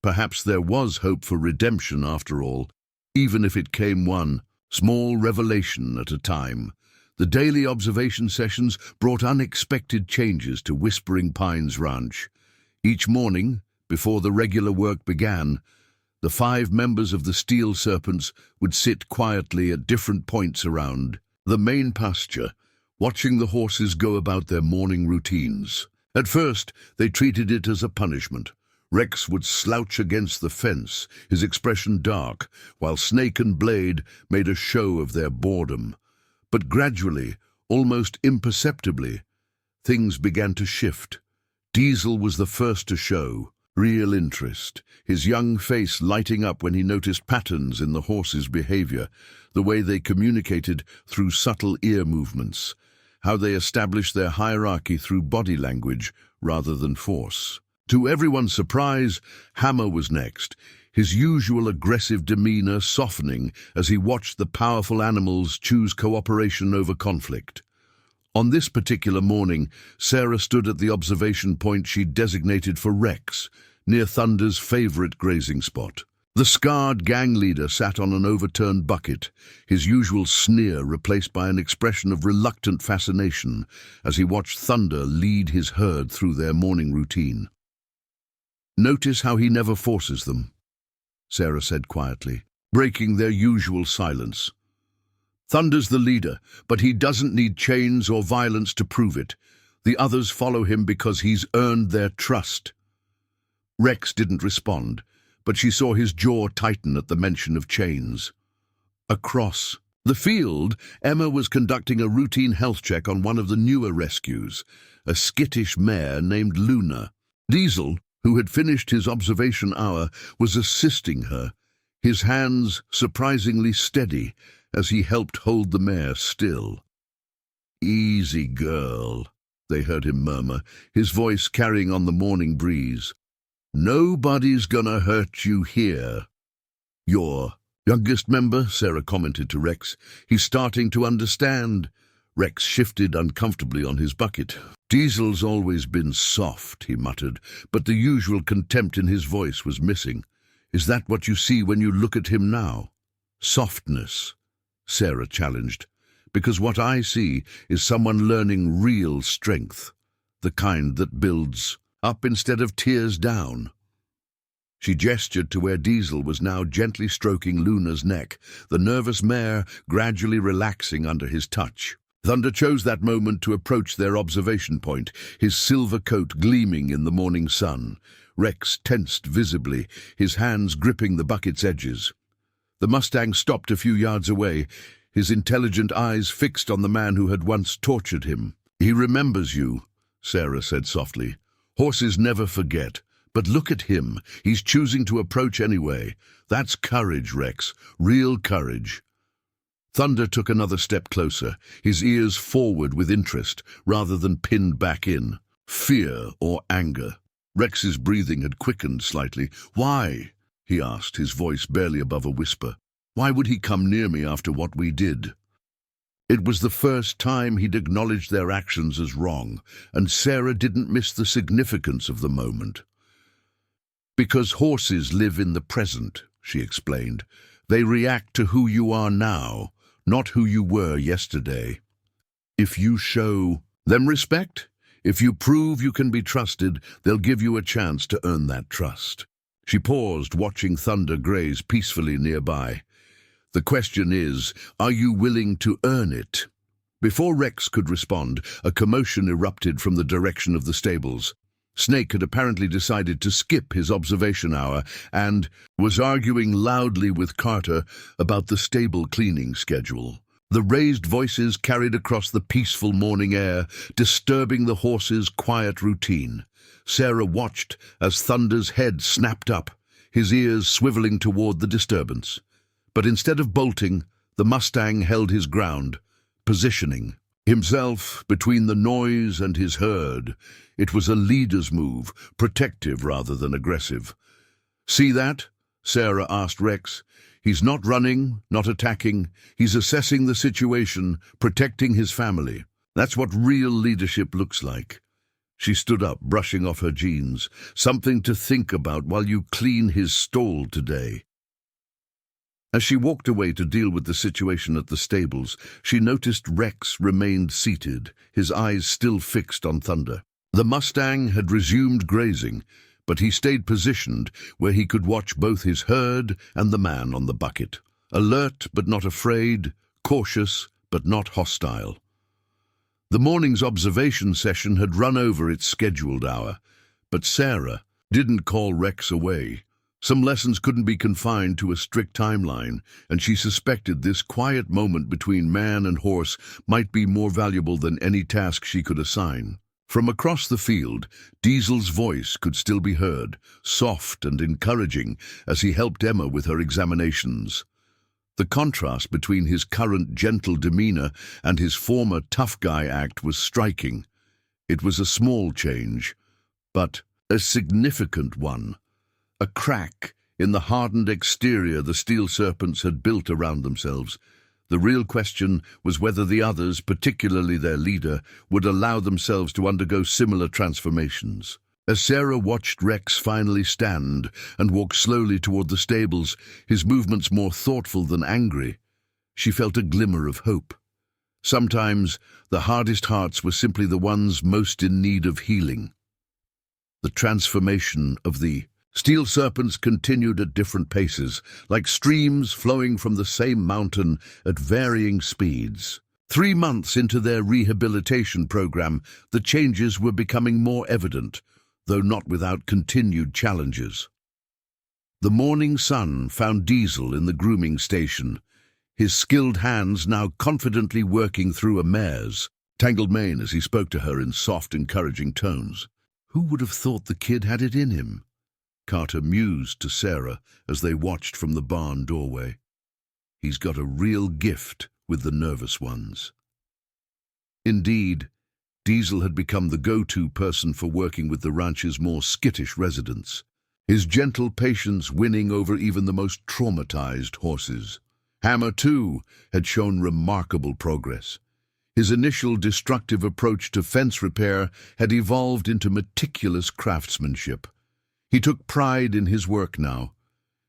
S1: Perhaps there was hope for redemption after all, even if it came one small revelation at a time. The daily observation sessions brought unexpected changes to Whispering Pines Ranch. Each morning, before the regular work began, the 5 members of the Steel Serpents would sit quietly at different points around the main pasture, watching the horses go about their morning routines. At first, they treated it as a punishment. Rex would slouch against the fence, his expression dark, while Snake and Blade made a show of their boredom. But gradually, almost imperceptibly, things began to shift. Diesel was the first to show real interest, his young face lighting up when he noticed patterns in the horses' behavior, the way they communicated through subtle ear movements, how they established their hierarchy through body language rather than force. To everyone's surprise, Hammer was next, his usual aggressive demeanor softening as he watched the powerful animals choose cooperation over conflict. On this particular morning, Sarah stood at the observation point she'd designated for Rex, near Thunder's favorite grazing spot. The scarred gang leader sat on an overturned bucket, his usual sneer replaced by an expression of reluctant fascination as he watched Thunder lead his herd through their morning routine. "Notice how he never forces them," Sarah said quietly, breaking their usual silence. "Thunder's the leader, but he doesn't need chains or violence to prove it. The others follow him because he's earned their trust." Rex didn't respond, but she saw his jaw tighten at the mention of chains. Across the field, Emma was conducting a routine health check on one of the newer rescues, a skittish mare named Luna. Diesel, who had finished his observation hour, was assisting her, his hands surprisingly steady as he helped hold the mare still. "Easy, girl," they heard him murmur, his voice carrying on the morning breeze. "Nobody's gonna hurt you here." "Your youngest member," Sarah commented to Rex. "He's starting to understand." Rex shifted uncomfortably on his bucket. "Diesel's always been soft," he muttered, but the usual contempt in his voice was missing. "Is that what you see when you look at him now?" "Softness," Sarah challenged, "because what I see is someone learning real strength, the kind that builds up instead of tears down." She gestured to where Diesel was now gently stroking Luna's neck, the nervous mare gradually relaxing under his touch. Thunder chose that moment to approach their observation point, his silver coat gleaming in the morning sun. Rex tensed visibly, his hands gripping the bucket's edges. The Mustang stopped a few yards away, his intelligent eyes fixed on the man who had once tortured him. "He remembers you," Sarah said softly. "Horses never forget. But look at him. He's choosing to approach anyway. That's courage, Rex. Real courage." Thunder took another step closer, his ears forward with interest, rather than pinned back in. Fear or anger. Rex's breathing had quickened slightly. "Why?" he asked, his voice barely above a whisper. "Why would he come near me after what we did?" It was the first time he'd acknowledged their actions as wrong, and Sarah didn't miss the significance of the moment. "Because horses live in the present," she explained. "They react to who you are now, not who you were yesterday. If you show them respect, if you prove you can be trusted, they'll give you a chance to earn that trust." She paused, watching Thunder graze peacefully nearby. "The question is, are you willing to earn it?" Before Rex could respond, a commotion erupted from the direction of the stables. Snake had apparently decided to skip his observation hour and was arguing loudly with Carter about the stable cleaning schedule. The raised voices carried across the peaceful morning air, disturbing the horses' quiet routine. Sarah watched as Thunder's head snapped up, his ears swiveling toward the disturbance. But instead of bolting, the Mustang held his ground, positioning himself between the noise and his herd. It was a leader's move, protective rather than aggressive. "See that?" Sarah asked Rex. "He's not running, not attacking. He's assessing the situation, protecting his family. That's what real leadership looks like." She stood up, brushing off her jeans. "Something to think about while you clean his stall today." As she walked away to deal with the situation at the stables, she noticed Rex remained seated, his eyes still fixed on Thunder. The Mustang had resumed grazing, but he stayed positioned where he could watch both his herd and the man on the bucket. Alert but not afraid, cautious but not hostile. The morning's observation session had run over its scheduled hour, but Sarah didn't call Rex away. Some lessons couldn't be confined to a strict timeline, and she suspected this quiet moment between man and horse might be more valuable than any task she could assign. From across the field, Diesel's voice could still be heard, soft and encouraging, as he helped Emma with her examinations. The contrast between his current gentle demeanor and his former tough guy act was striking. It was a small change, but a significant one. A crack in the hardened exterior the steel serpents had built around themselves. The real question was whether the others, particularly their leader, would allow themselves to undergo similar transformations. As Sarah watched Rex finally stand and walk slowly toward the stables, his movements more thoughtful than angry, she felt a glimmer of hope. Sometimes the hardest hearts were simply the ones most in need of healing. The transformation of the steel serpents continued at different paces, like streams flowing from the same mountain at varying speeds. 3 months into their rehabilitation program, the changes were becoming more evident, though not without continued challenges. The morning sun found Diesel in the grooming station, his skilled hands now confidently working through a mare's tangled mane as he spoke to her in soft, encouraging tones. Who would have thought the kid had it in him? Carter mused to Sarah as they watched from the barn doorway. He's got a real gift with the nervous ones. Indeed, Diesel had become the go-to person for working with the ranch's more skittish residents, his gentle patience winning over even the most traumatized horses. Hammer, too, had shown remarkable progress. His initial destructive approach to fence repair had evolved into meticulous craftsmanship. He took pride in his work now,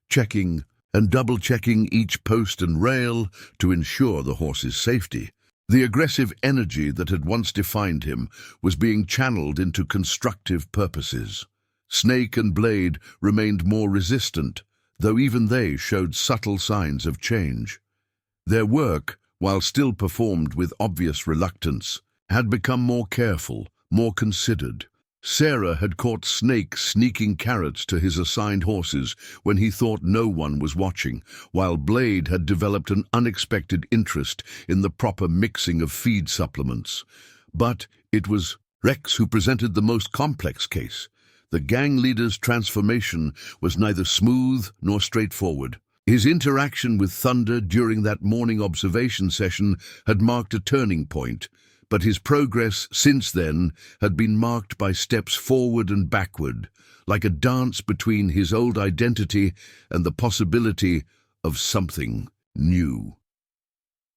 S1: checking and double-checking each post and rail to ensure the horse's safety. The aggressive energy that had once defined him was being channeled into constructive purposes. Snake and Blade remained more resistant, though even they showed subtle signs of change. Their work, while still performed with obvious reluctance, had become more careful, more considered. Sarah had caught Snake sneaking carrots to his assigned horses when he thought no one was watching, while Blade had developed an unexpected interest in the proper mixing of feed supplements. But it was Rex who presented the most complex case. The gang leader's transformation was neither smooth nor straightforward. His interaction with Thunder during that morning observation session had marked a turning point, but his progress since then had been marked by steps forward and backward, like a dance between his old identity and the possibility of something new.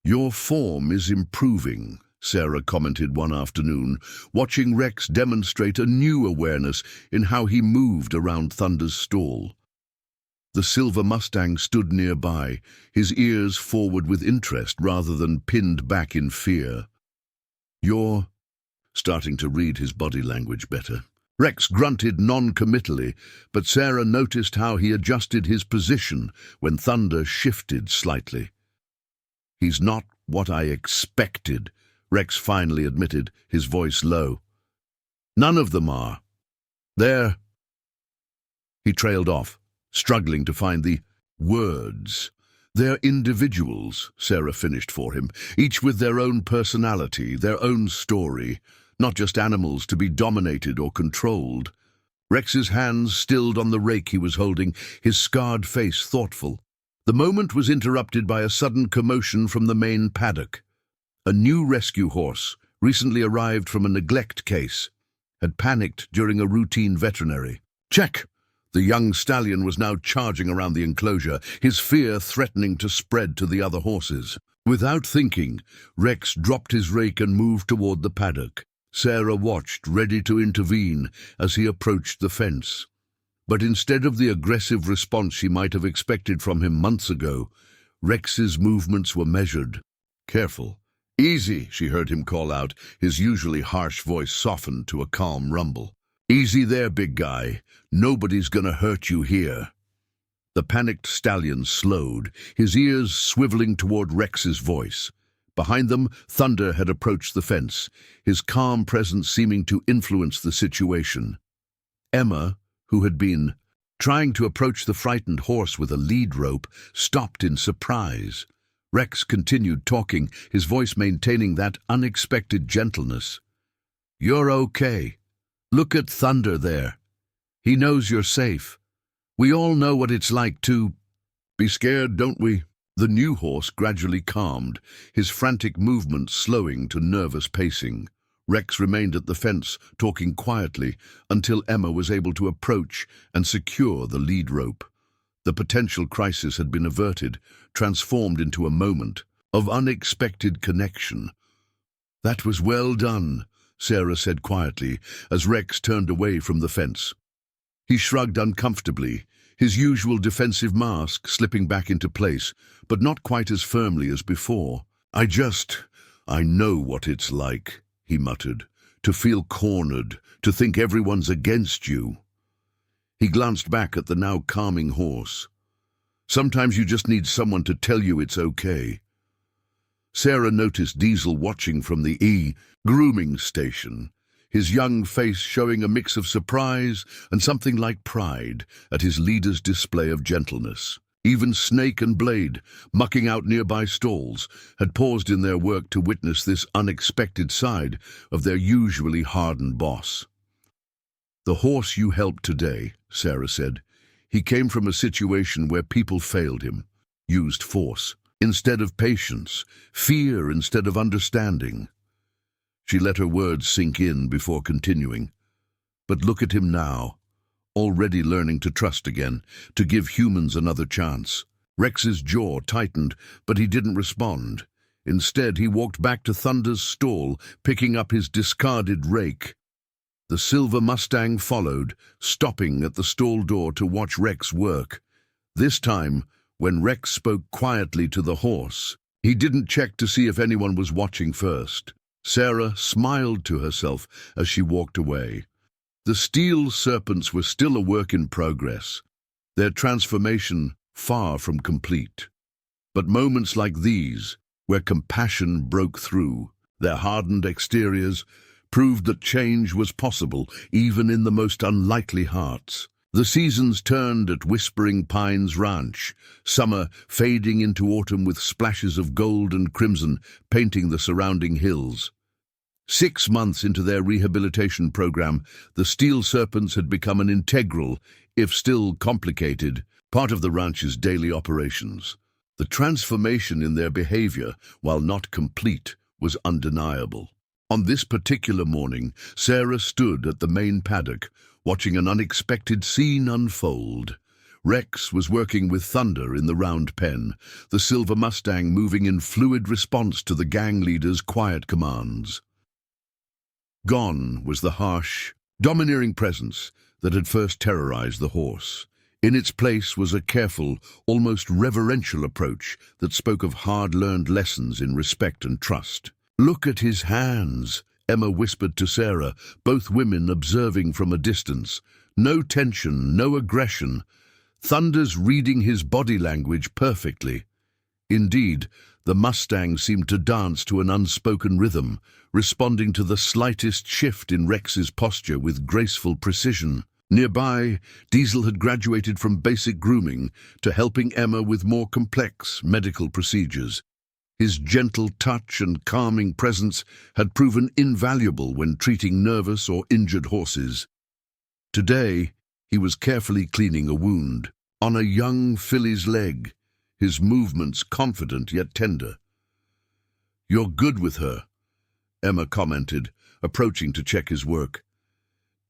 S1: "Your form is improving," Sarah commented one afternoon, watching Rex demonstrate a new awareness in how he moved around Thunder's stall. The silver Mustang stood nearby, his ears forward with interest rather than pinned back in fear. "You're starting to read his body language better." Rex grunted non-committally, but Sarah noticed how he adjusted his position when Thunder shifted slightly. "He's not what I expected," Rex finally admitted, his voice low. "None of them are. They're—" He trailed off, struggling to find the words. "They're individuals," Sarah finished for him, each with their own personality, their own story, not just animals to be dominated or controlled. Rex's hands stilled on the rake he was holding, his scarred face thoughtful. The moment was interrupted by a sudden commotion from the main paddock. A new rescue horse, recently arrived from a neglect case, had panicked during a routine veterinary check. The young stallion was now charging around the enclosure, his fear threatening to spread to the other horses. Without thinking, Rex dropped his rake and moved toward the paddock. Sarah watched, ready to intervene, as he approached the fence. But instead of the aggressive response she might have expected from him months ago, Rex's movements were measured, careful. "Easy," she heard him call out, his usually harsh voice softened to a calm rumble. "Easy there, big guy. Nobody's gonna hurt you here." The panicked stallion slowed, his ears swiveling toward Rex's voice. Behind them, Thunder had approached the fence, his calm presence seeming to influence the situation. Emma, who had been trying to approach the frightened horse with a lead rope, stopped in surprise. Rex continued talking, his voice maintaining that unexpected gentleness. "You're okay. Look at Thunder there. He knows you're safe. We all know what it's like to be scared, don't we?" The new horse gradually calmed, his frantic movements slowing to nervous pacing. Rex remained at the fence, talking quietly, until Emma was able to approach and secure the lead rope. The potential crisis had been averted, transformed into a moment of unexpected connection. "That was well done," Sarah said quietly, as Rex turned away from the fence. He shrugged uncomfortably, his usual defensive mask slipping back into place, but not quite as firmly as before. I know what it's like," he muttered, "to feel cornered, to think everyone's against you." He glanced back at the now calming horse. "Sometimes you just need someone to tell you it's okay." Sarah noticed Diesel watching from the grooming station, his young face showing a mix of surprise and something like pride at his leader's display of gentleness. Even Snake and Blade, mucking out nearby stalls, had paused in their work to witness this unexpected side of their usually hardened boss. "The horse you helped today," Sarah said, "he came from a situation where people failed him, used force instead of patience, fear instead of understanding." She let her words sink in before continuing. "But look at him now, already learning to trust again, to give humans another chance." Rex's jaw tightened, but he didn't respond. Instead, he walked back to Thunder's stall, picking up his discarded rake. The silver Mustang followed, stopping at the stall door to watch Rex work. This time, when Rex spoke quietly to the horse, he didn't check to see if anyone was watching first. Sarah smiled to herself as she walked away. The steel serpents were still a work in progress, their transformation far from complete. But moments like these, where compassion broke through, their hardened exteriors, proved that change was possible even in the most unlikely hearts. The seasons turned at Whispering Pines Ranch, summer fading into autumn with splashes of gold and crimson painting the surrounding hills. 6 months into their rehabilitation program, the steel serpents had become an integral, if still complicated, part of the ranch's daily operations. The transformation in their behavior, while not complete, was undeniable. On this particular morning, Sarah stood at the main paddock, watching an unexpected scene unfold. Rex was working with Thunder in the round pen, the silver Mustang moving in fluid response to the gang leader's quiet commands. Gone was the harsh, domineering presence that had first terrorized the horse. In its place was a careful, almost reverential approach that spoke of hard-learned lessons in respect and trust. "Look at his hands," Emma whispered to Sarah, both women observing from a distance. "No tension, no aggression. Thunder's reading his body language perfectly." Indeed, the Mustang seemed to dance to an unspoken rhythm, responding to the slightest shift in Rex's posture with graceful precision. Nearby, Diesel had graduated from basic grooming to helping Emma with more complex medical procedures. His gentle touch and calming presence had proven invaluable when treating nervous or injured horses. Today, he was carefully cleaning a wound on a young filly's leg, his movements confident yet tender. "You're good with her," Emma commented, approaching to check his work.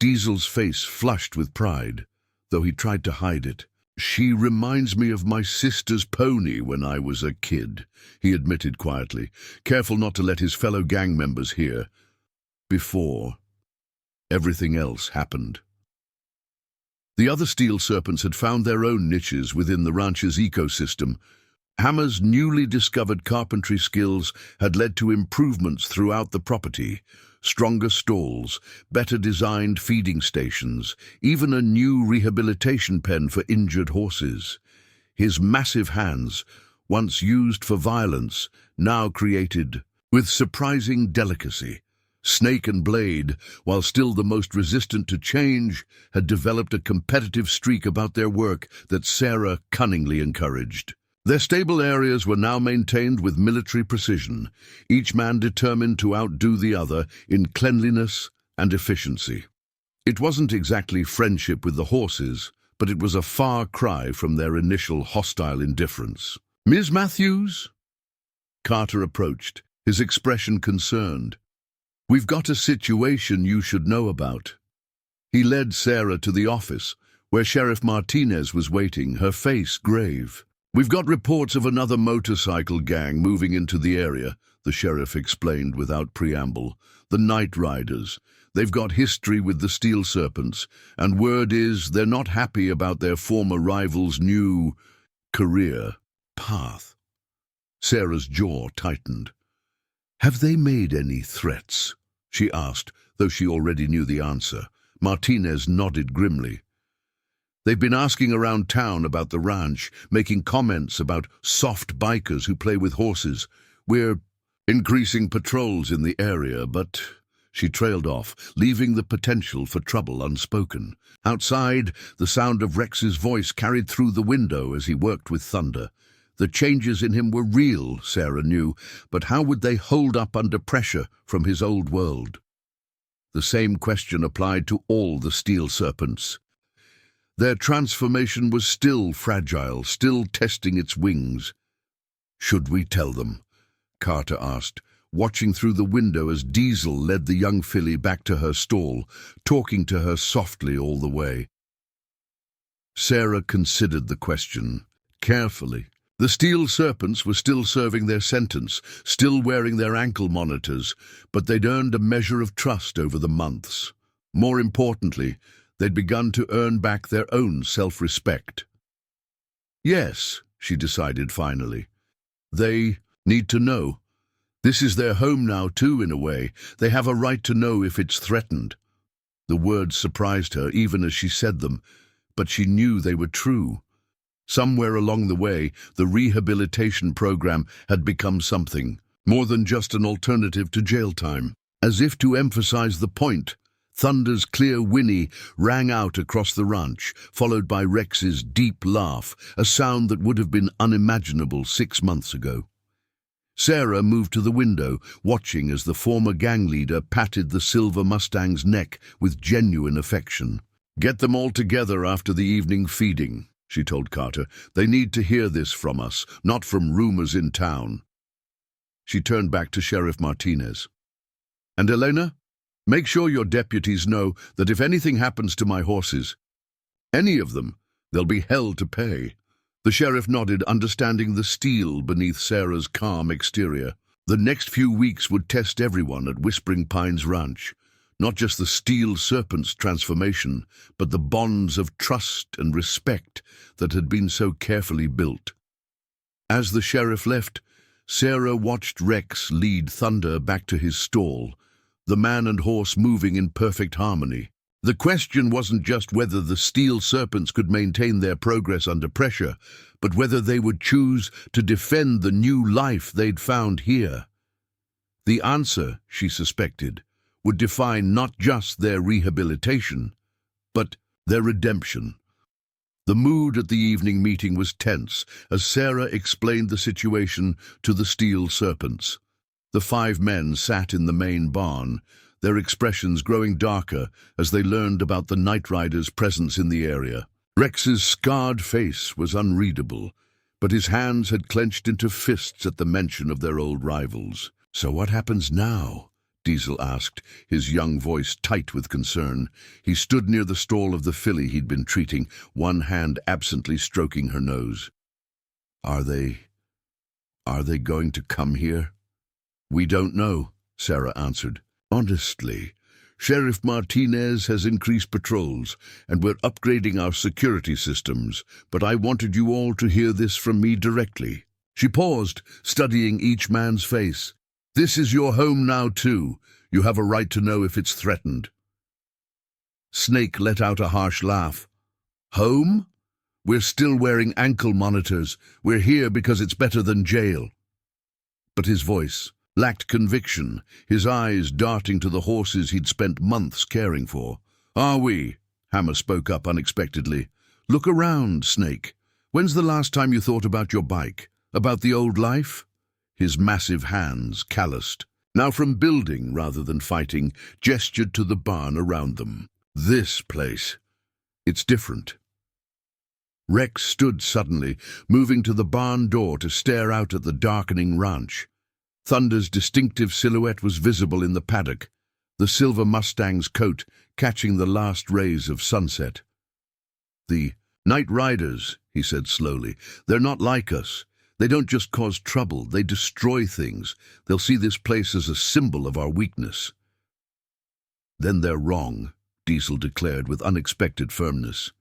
S1: Diesel's face flushed with pride, though he tried to hide it. "She reminds me of my sister's pony when I was a kid," he admitted quietly, careful not to let his fellow gang members hear. Before everything else happened. The other steel serpents had found their own niches within the ranch's ecosystem. Hammer's newly discovered carpentry skills had led to improvements throughout the property. Stronger stalls, better designed feeding stations, even a new rehabilitation pen for injured horses. His massive hands, once used for violence, now created with surprising delicacy. Snake and Blade, while still the most resistant to change, had developed a competitive streak about their work that Sarah cunningly encouraged. Their stable areas were now maintained with military precision, each man determined to outdo the other in cleanliness and efficiency. It wasn't exactly friendship with the horses, but it was a far cry from their initial hostile indifference. "Ms. Matthews?" Carter approached, his expression concerned. "We've got a situation you should know about." He led Sarah to the office, where Sheriff Martinez was waiting, her face grave. "We've got reports of another motorcycle gang moving into the area. the sheriff explained without preamble. "The Night Riders. They've got history with the Steel Serpents, and word is they're not happy about their former rival's new career path." Sarah's jaw tightened. "Have they made any threats?" she asked, though she already knew the answer. Martinez nodded grimly. "They've been asking around town about the ranch, making comments about soft bikers who play with horses. We're increasing patrols in the area, but—" She trailed off, leaving the potential for trouble unspoken. Outside, the sound of Rex's voice carried through the window as he worked with Thunder. The changes in him were real, Sarah knew, but how would they hold up under pressure from his old world? The same question applied to all the Steel Serpents. Their transformation was still fragile, still testing its wings. "Should we tell them?" Carter asked, watching through the window as Diesel led the young filly back to her stall, talking to her softly all the way. Sarah considered the question carefully. The Steel Serpents were still serving their sentence, still wearing their ankle monitors, but they'd earned a measure of trust over the months. More importantly, they'd begun to earn back their own self-respect. Yes, she decided finally. They need to know. This is their home now too, in a way. They have a right to know if it's threatened. The words surprised her even as she said them, but she knew they were true. Somewhere along the way, the rehabilitation program had become something more than just an alternative to jail time. As if to emphasize the point, Thunder's clear whinny rang out across the ranch, followed by Rex's deep laugh, a sound that would have been unimaginable 6 months ago. Sarah moved to the window, watching as the former gang leader patted the silver Mustang's neck with genuine affection. "Get them all together after the evening feeding," she told Carter. "They need to hear this from us, not from rumors in town." She turned back to Sheriff Martinez. "And Elena, make sure your deputies know that if anything happens to my horses, any of them, they'll be hell to pay." The sheriff nodded, understanding the steel beneath Sarah's calm exterior. The next few weeks would test everyone at Whispering Pines Ranch. Not just the Steel Serpent's transformation, but the bonds of trust and respect that had been so carefully built. As the sheriff left, Sarah watched Rex lead Thunder back to his stall, the man and horse moving in perfect harmony. The question wasn't just whether the Steel Serpents could maintain their progress under pressure, but whether they would choose to defend the new life they'd found here. The answer, she suspected, would define not just their rehabilitation, but their redemption. The mood at the evening meeting was tense as Sarah explained the situation to the Steel Serpents. The 5 men sat in the main barn, their expressions growing darker as they learned about the Night Riders' presence in the area. Rex's scarred face was unreadable, but his hands had clenched into fists at the mention of their old rivals. "So what happens now?" Diesel asked, his young voice tight with concern. He stood near the stall of the filly he'd been treating, one hand absently stroking her nose. Are they going to come here?" "We don't know," Sarah answered. "Honestly, Sheriff Martinez has increased patrols, and we're upgrading our security systems, but I wanted you all to hear this from me directly." She paused, studying each man's face. "This is your home now, too. You have a right to know if it's threatened." Snake let out a harsh laugh. "Home? We're still wearing ankle monitors. We're here because it's better than jail." But his voice lacked conviction, his eyes darting to the horses he'd spent months caring for. "Are we?" Hammer spoke up unexpectedly. "Look around, Snake. When's the last time you thought about your bike? About the old life?" His massive hands, calloused, now from building rather than fighting, gestured to the barn around them. "This place. It's different." Rex stood suddenly, moving to the barn door to stare out at the darkening ranch. Thunder's distinctive silhouette was visible in the paddock, the silver Mustang's coat catching the last rays of sunset. "The Night Riders," he said slowly. "They're not like us. They don't just cause trouble, they destroy things. They'll see this place as a symbol of our weakness." "Then they're wrong," Diesel declared with unexpected firmness.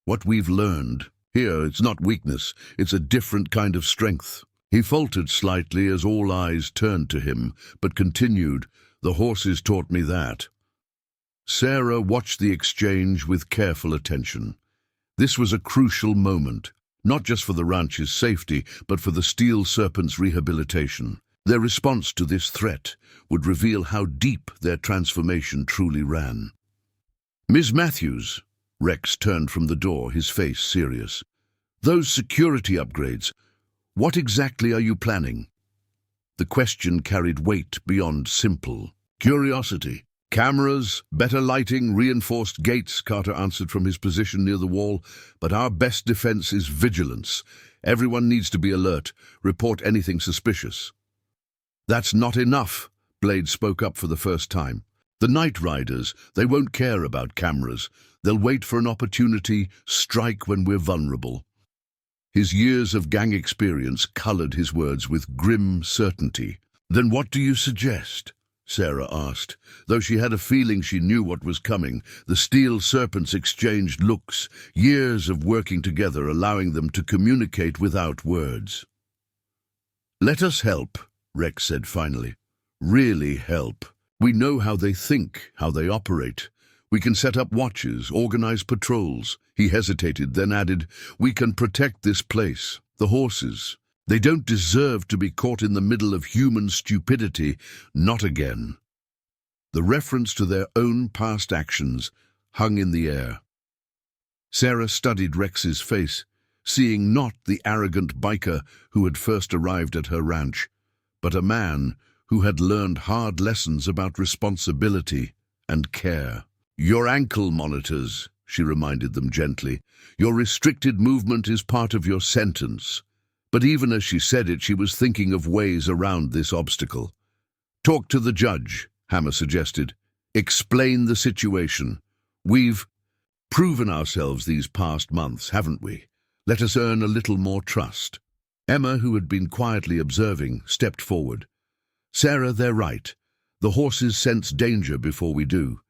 S1: "What we've learned here, it's not weakness, it's a different kind of strength." He faltered slightly as all eyes turned to him, but continued, "The horses taught me that." Sarah watched the exchange with careful attention. This was a crucial moment, not just for the ranch's safety, but for the Steel Serpent's rehabilitation. Their response to this threat would reveal how deep their transformation truly ran. "Ms. Matthews," Rex turned from the door, his face serious. "Those security upgrades, what exactly are you planning?" The question carried weight beyond simple curiosity. "Cameras, better lighting, reinforced gates," Carter answered from his position near the wall. "But our best defense is vigilance. Everyone needs to be alert. Report anything suspicious." "That's not enough," Blade spoke up for the first time. "The Night Riders, they won't care about cameras. They'll wait for an opportunity, strike when we're vulnerable." His years of gang experience colored his words with grim certainty. "Then what do you suggest?" Sarah asked. Though she had a feeling she knew what was coming, the Steel Serpents exchanged looks, years of working together allowing them to communicate without words. "Let us help," Rex said finally. "Really help. We know how they think, how they operate. We can set up watches, organize patrols." He hesitated, then added, "We can protect this place, the horses. They don't deserve to be caught in the middle of human stupidity, not again." The reference to their own past actions hung in the air. Sarah studied Rex's face, seeing not the arrogant biker who had first arrived at her ranch, but a man who had learned hard lessons about responsibility and care. "Your ankle monitors," she reminded them gently. "Your restricted movement is part of your sentence." But even as she said it, she was thinking of ways around this obstacle. "Talk to the judge," Hammer suggested. "Explain the situation. We've proven ourselves these past months, haven't we? Let us earn a little more trust." Emma, who had been quietly observing, stepped forward. "Sarah, they're right. The horses sense danger before we do.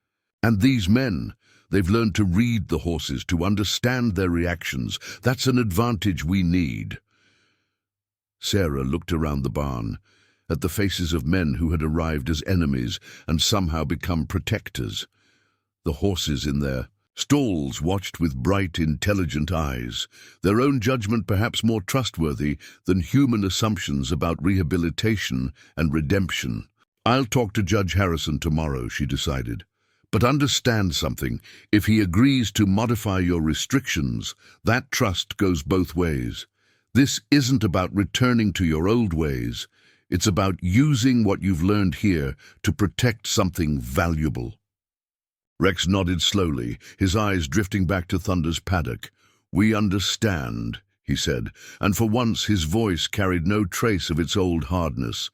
S1: And these men, they've learned to read the horses, to understand their reactions. That's an advantage we need." Sarah looked around the barn, at the faces of men who had arrived as enemies and somehow become protectors. The horses in their stalls watched with bright, intelligent eyes, their own judgment perhaps more trustworthy than human assumptions about rehabilitation and redemption. "I'll talk to Judge Harrison tomorrow," she decided. "But understand something. If he agrees to modify your restrictions, that trust goes both ways. This isn't about returning to your old ways. It's about using what you've learned here to protect something valuable." Rex nodded slowly, his eyes drifting back to Thunder's paddock. "We understand," he said, and for once his voice carried no trace of its old hardness.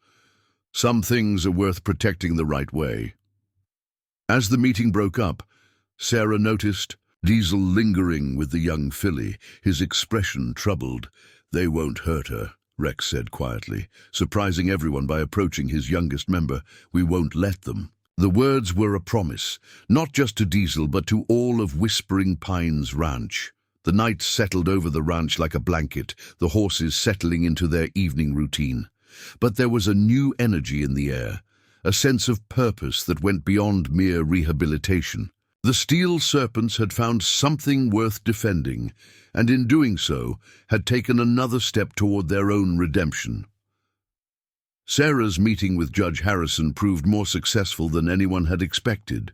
S1: "Some things are worth protecting the right way." As the meeting broke up, Sarah noticed Diesel lingering with the young filly, his expression troubled. "They won't hurt her," Rex said quietly, surprising everyone by approaching his youngest member. "We won't let them." The words were a promise, not just to Diesel but to all of Whispering Pines Ranch. The night settled over the ranch like a blanket, the horses settling into their evening routine. But there was a new energy in the air, a sense of purpose that went beyond mere rehabilitation. The Steel Serpents had found something worth defending, and in doing so, had taken another step toward their own redemption. Sarah's meeting with Judge Harrison proved more successful than anyone had expected.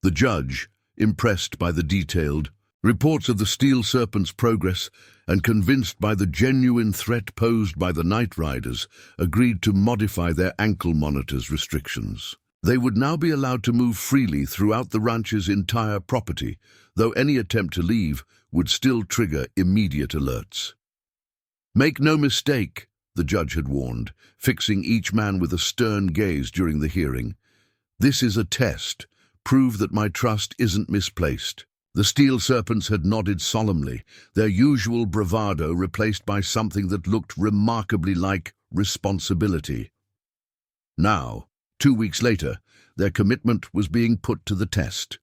S1: The judge, impressed by the detailed reports of the Steel Serpent's progress and convinced by the genuine threat posed by the Night Riders, agreed to modify their ankle monitors' restrictions. They would now be allowed to move freely throughout the ranch's entire property, though any attempt to leave would still trigger immediate alerts. "Make no mistake," the judge had warned, fixing each man with a stern gaze during the hearing. "This is a test. Prove that my trust isn't misplaced." The steel serpents had nodded solemnly, their usual bravado replaced by something that looked remarkably like responsibility. Now, 2 weeks later, their commitment was being put to the test.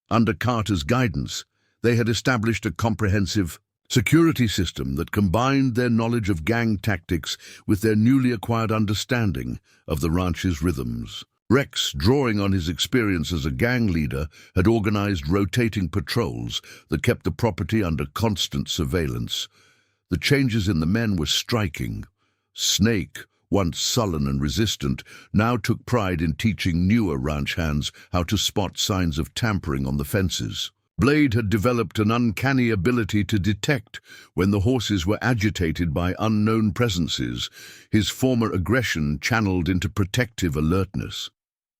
S1: Under Carter's guidance, they had established a comprehensive security system that combined their knowledge of gang tactics with their newly acquired understanding of the ranch's rhythms. Rex, drawing on his experience as a gang leader, had organized rotating patrols that kept the property under constant surveillance. The changes in the men were striking. Snake, once sullen and resistant, now took pride in teaching newer ranch hands how to spot signs of tampering on the fences. Blade had developed an uncanny ability to detect when the horses were agitated by unknown presences, his former aggression channeled into protective alertness.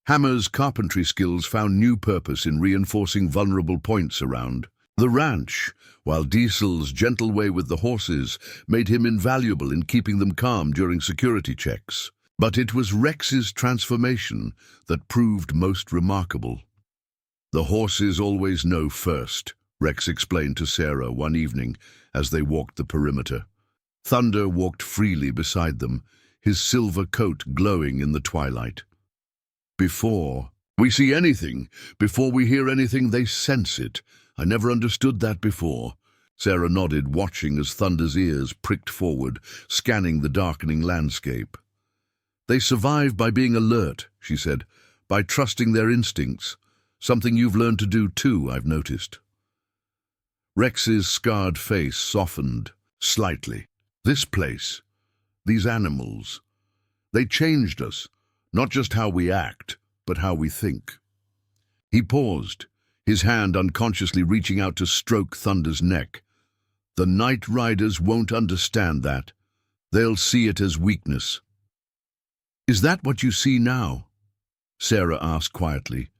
S1: Hammer's carpentry skills found new purpose in reinforcing vulnerable points around the ranch, while Diesel's gentle way with the horses made him invaluable in keeping them calm during security checks. But it was Rex's transformation that proved most remarkable. "The horses always know first," Rex explained to Sarah one evening as they walked the perimeter. Thunder walked freely beside them, his silver coat glowing in the twilight. "Before we see anything, before we hear anything, they sense it. I never understood that before." Sarah nodded, watching as Thunder's ears pricked forward, scanning the darkening landscape. "They survive by being alert," she said, "by trusting their instincts. Something you've learned to do too, I've noticed." Rex's scarred face softened slightly. "This place, these animals, they changed us, not just how we act, but how we think." He paused, his hand unconsciously reaching out to stroke Thunder's neck. "The Night Riders won't understand that. They'll see it as weakness." "Is that what you see now?" Sarah asked quietly.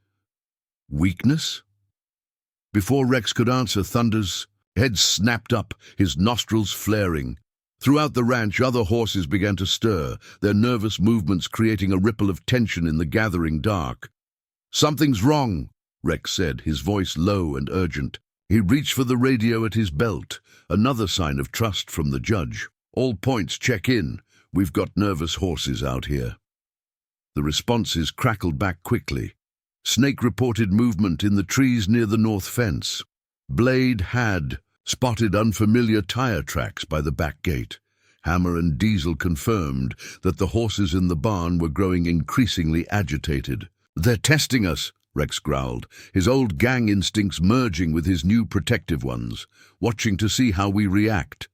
S1: "Weakness?" Before Rex could answer, Thunder's head snapped up, his nostrils flaring. Throughout the ranch, other horses began to stir, their nervous movements creating a ripple of tension in the gathering dark. "Something's wrong," Rex said, his voice low and urgent. He reached for the radio at his belt, another sign of trust from the judge. "All points, check in. We've got nervous horses out here." The responses crackled back quickly. Snake reported movement in the trees near the north fence. Blade had spotted unfamiliar tire tracks by the back gate. Hammer and Diesel confirmed that the horses in the barn were growing increasingly agitated. "They're testing us," Rex growled, his old gang instincts merging with his new protective ones, watching to see how we react.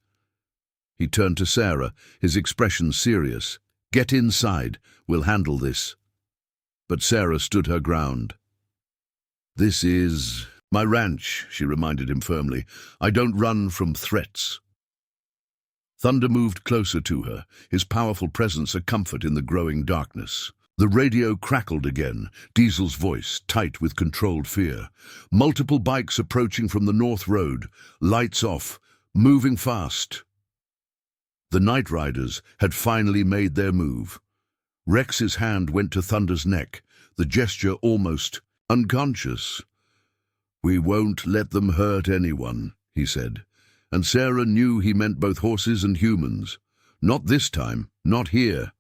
S1: He turned to Sarah, his expression serious. "Get inside. We'll handle this." But Sarah stood her ground. "This is my ranch," she reminded him firmly. "I don't run from threats." Thunder moved closer to her, his powerful presence a comfort in the growing darkness. The radio crackled again, Diesel's voice tight with controlled fear. Multiple bikes approaching from the north road, lights off, moving fast. The Night Riders had finally made their move. Rex's hand went to Thunder's neck, the gesture almost unconscious. "We won't let them hurt anyone," he said, and Sarah knew he meant both horses and humans. Not this time, not here.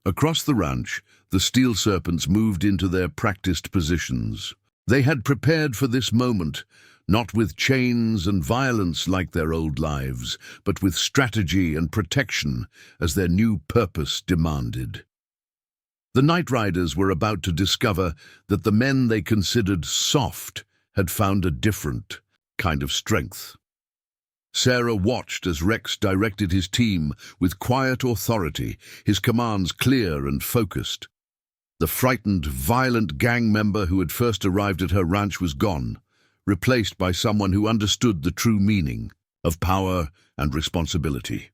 S1: Across the ranch, the steel serpents moved into their practiced positions. They had prepared for this moment, not with chains and violence like their old lives, but with strategy and protection as their new purpose demanded. The Night Riders were about to discover that the men they considered soft had found a different kind of strength. Sarah watched as Rex directed his team with quiet authority, his commands clear and focused. The frightened, violent gang member who had first arrived at her ranch was gone, replaced by someone who understood the true meaning of power and responsibility.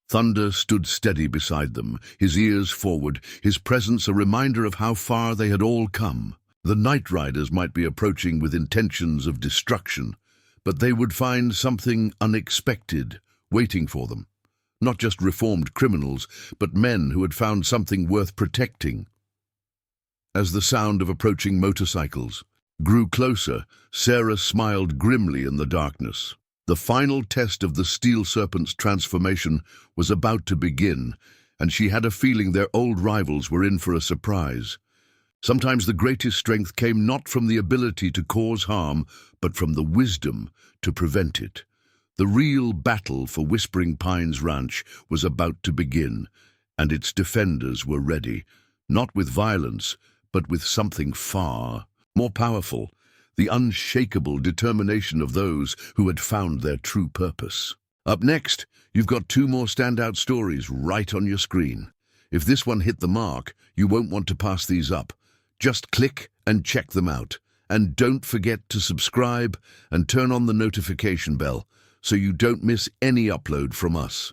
S1: Thunder stood steady beside them, his ears forward, his presence a reminder of how far they had all come. The Night Riders might be approaching with intentions of destruction, but they would find something unexpected waiting for them. Not just reformed criminals, but men who had found something worth protecting. As the sound of approaching motorcycles grew closer, Sarah smiled grimly in the darkness. The final test of the steel serpent's transformation was about to begin, and she had a feeling their old rivals were in for a surprise. Sometimes the greatest strength came not from the ability to cause harm, but from the wisdom to prevent it. The real battle for Whispering Pines Ranch was about to begin, and its defenders were ready, not with violence, but with something far more powerful, the unshakable determination of those who had found their true purpose. Up next, you've got two more standout stories right on your screen. If this one hit the mark, you won't want to pass these up. Just click and check them out. And don't forget to subscribe and turn on the notification bell so you don't miss any upload from us.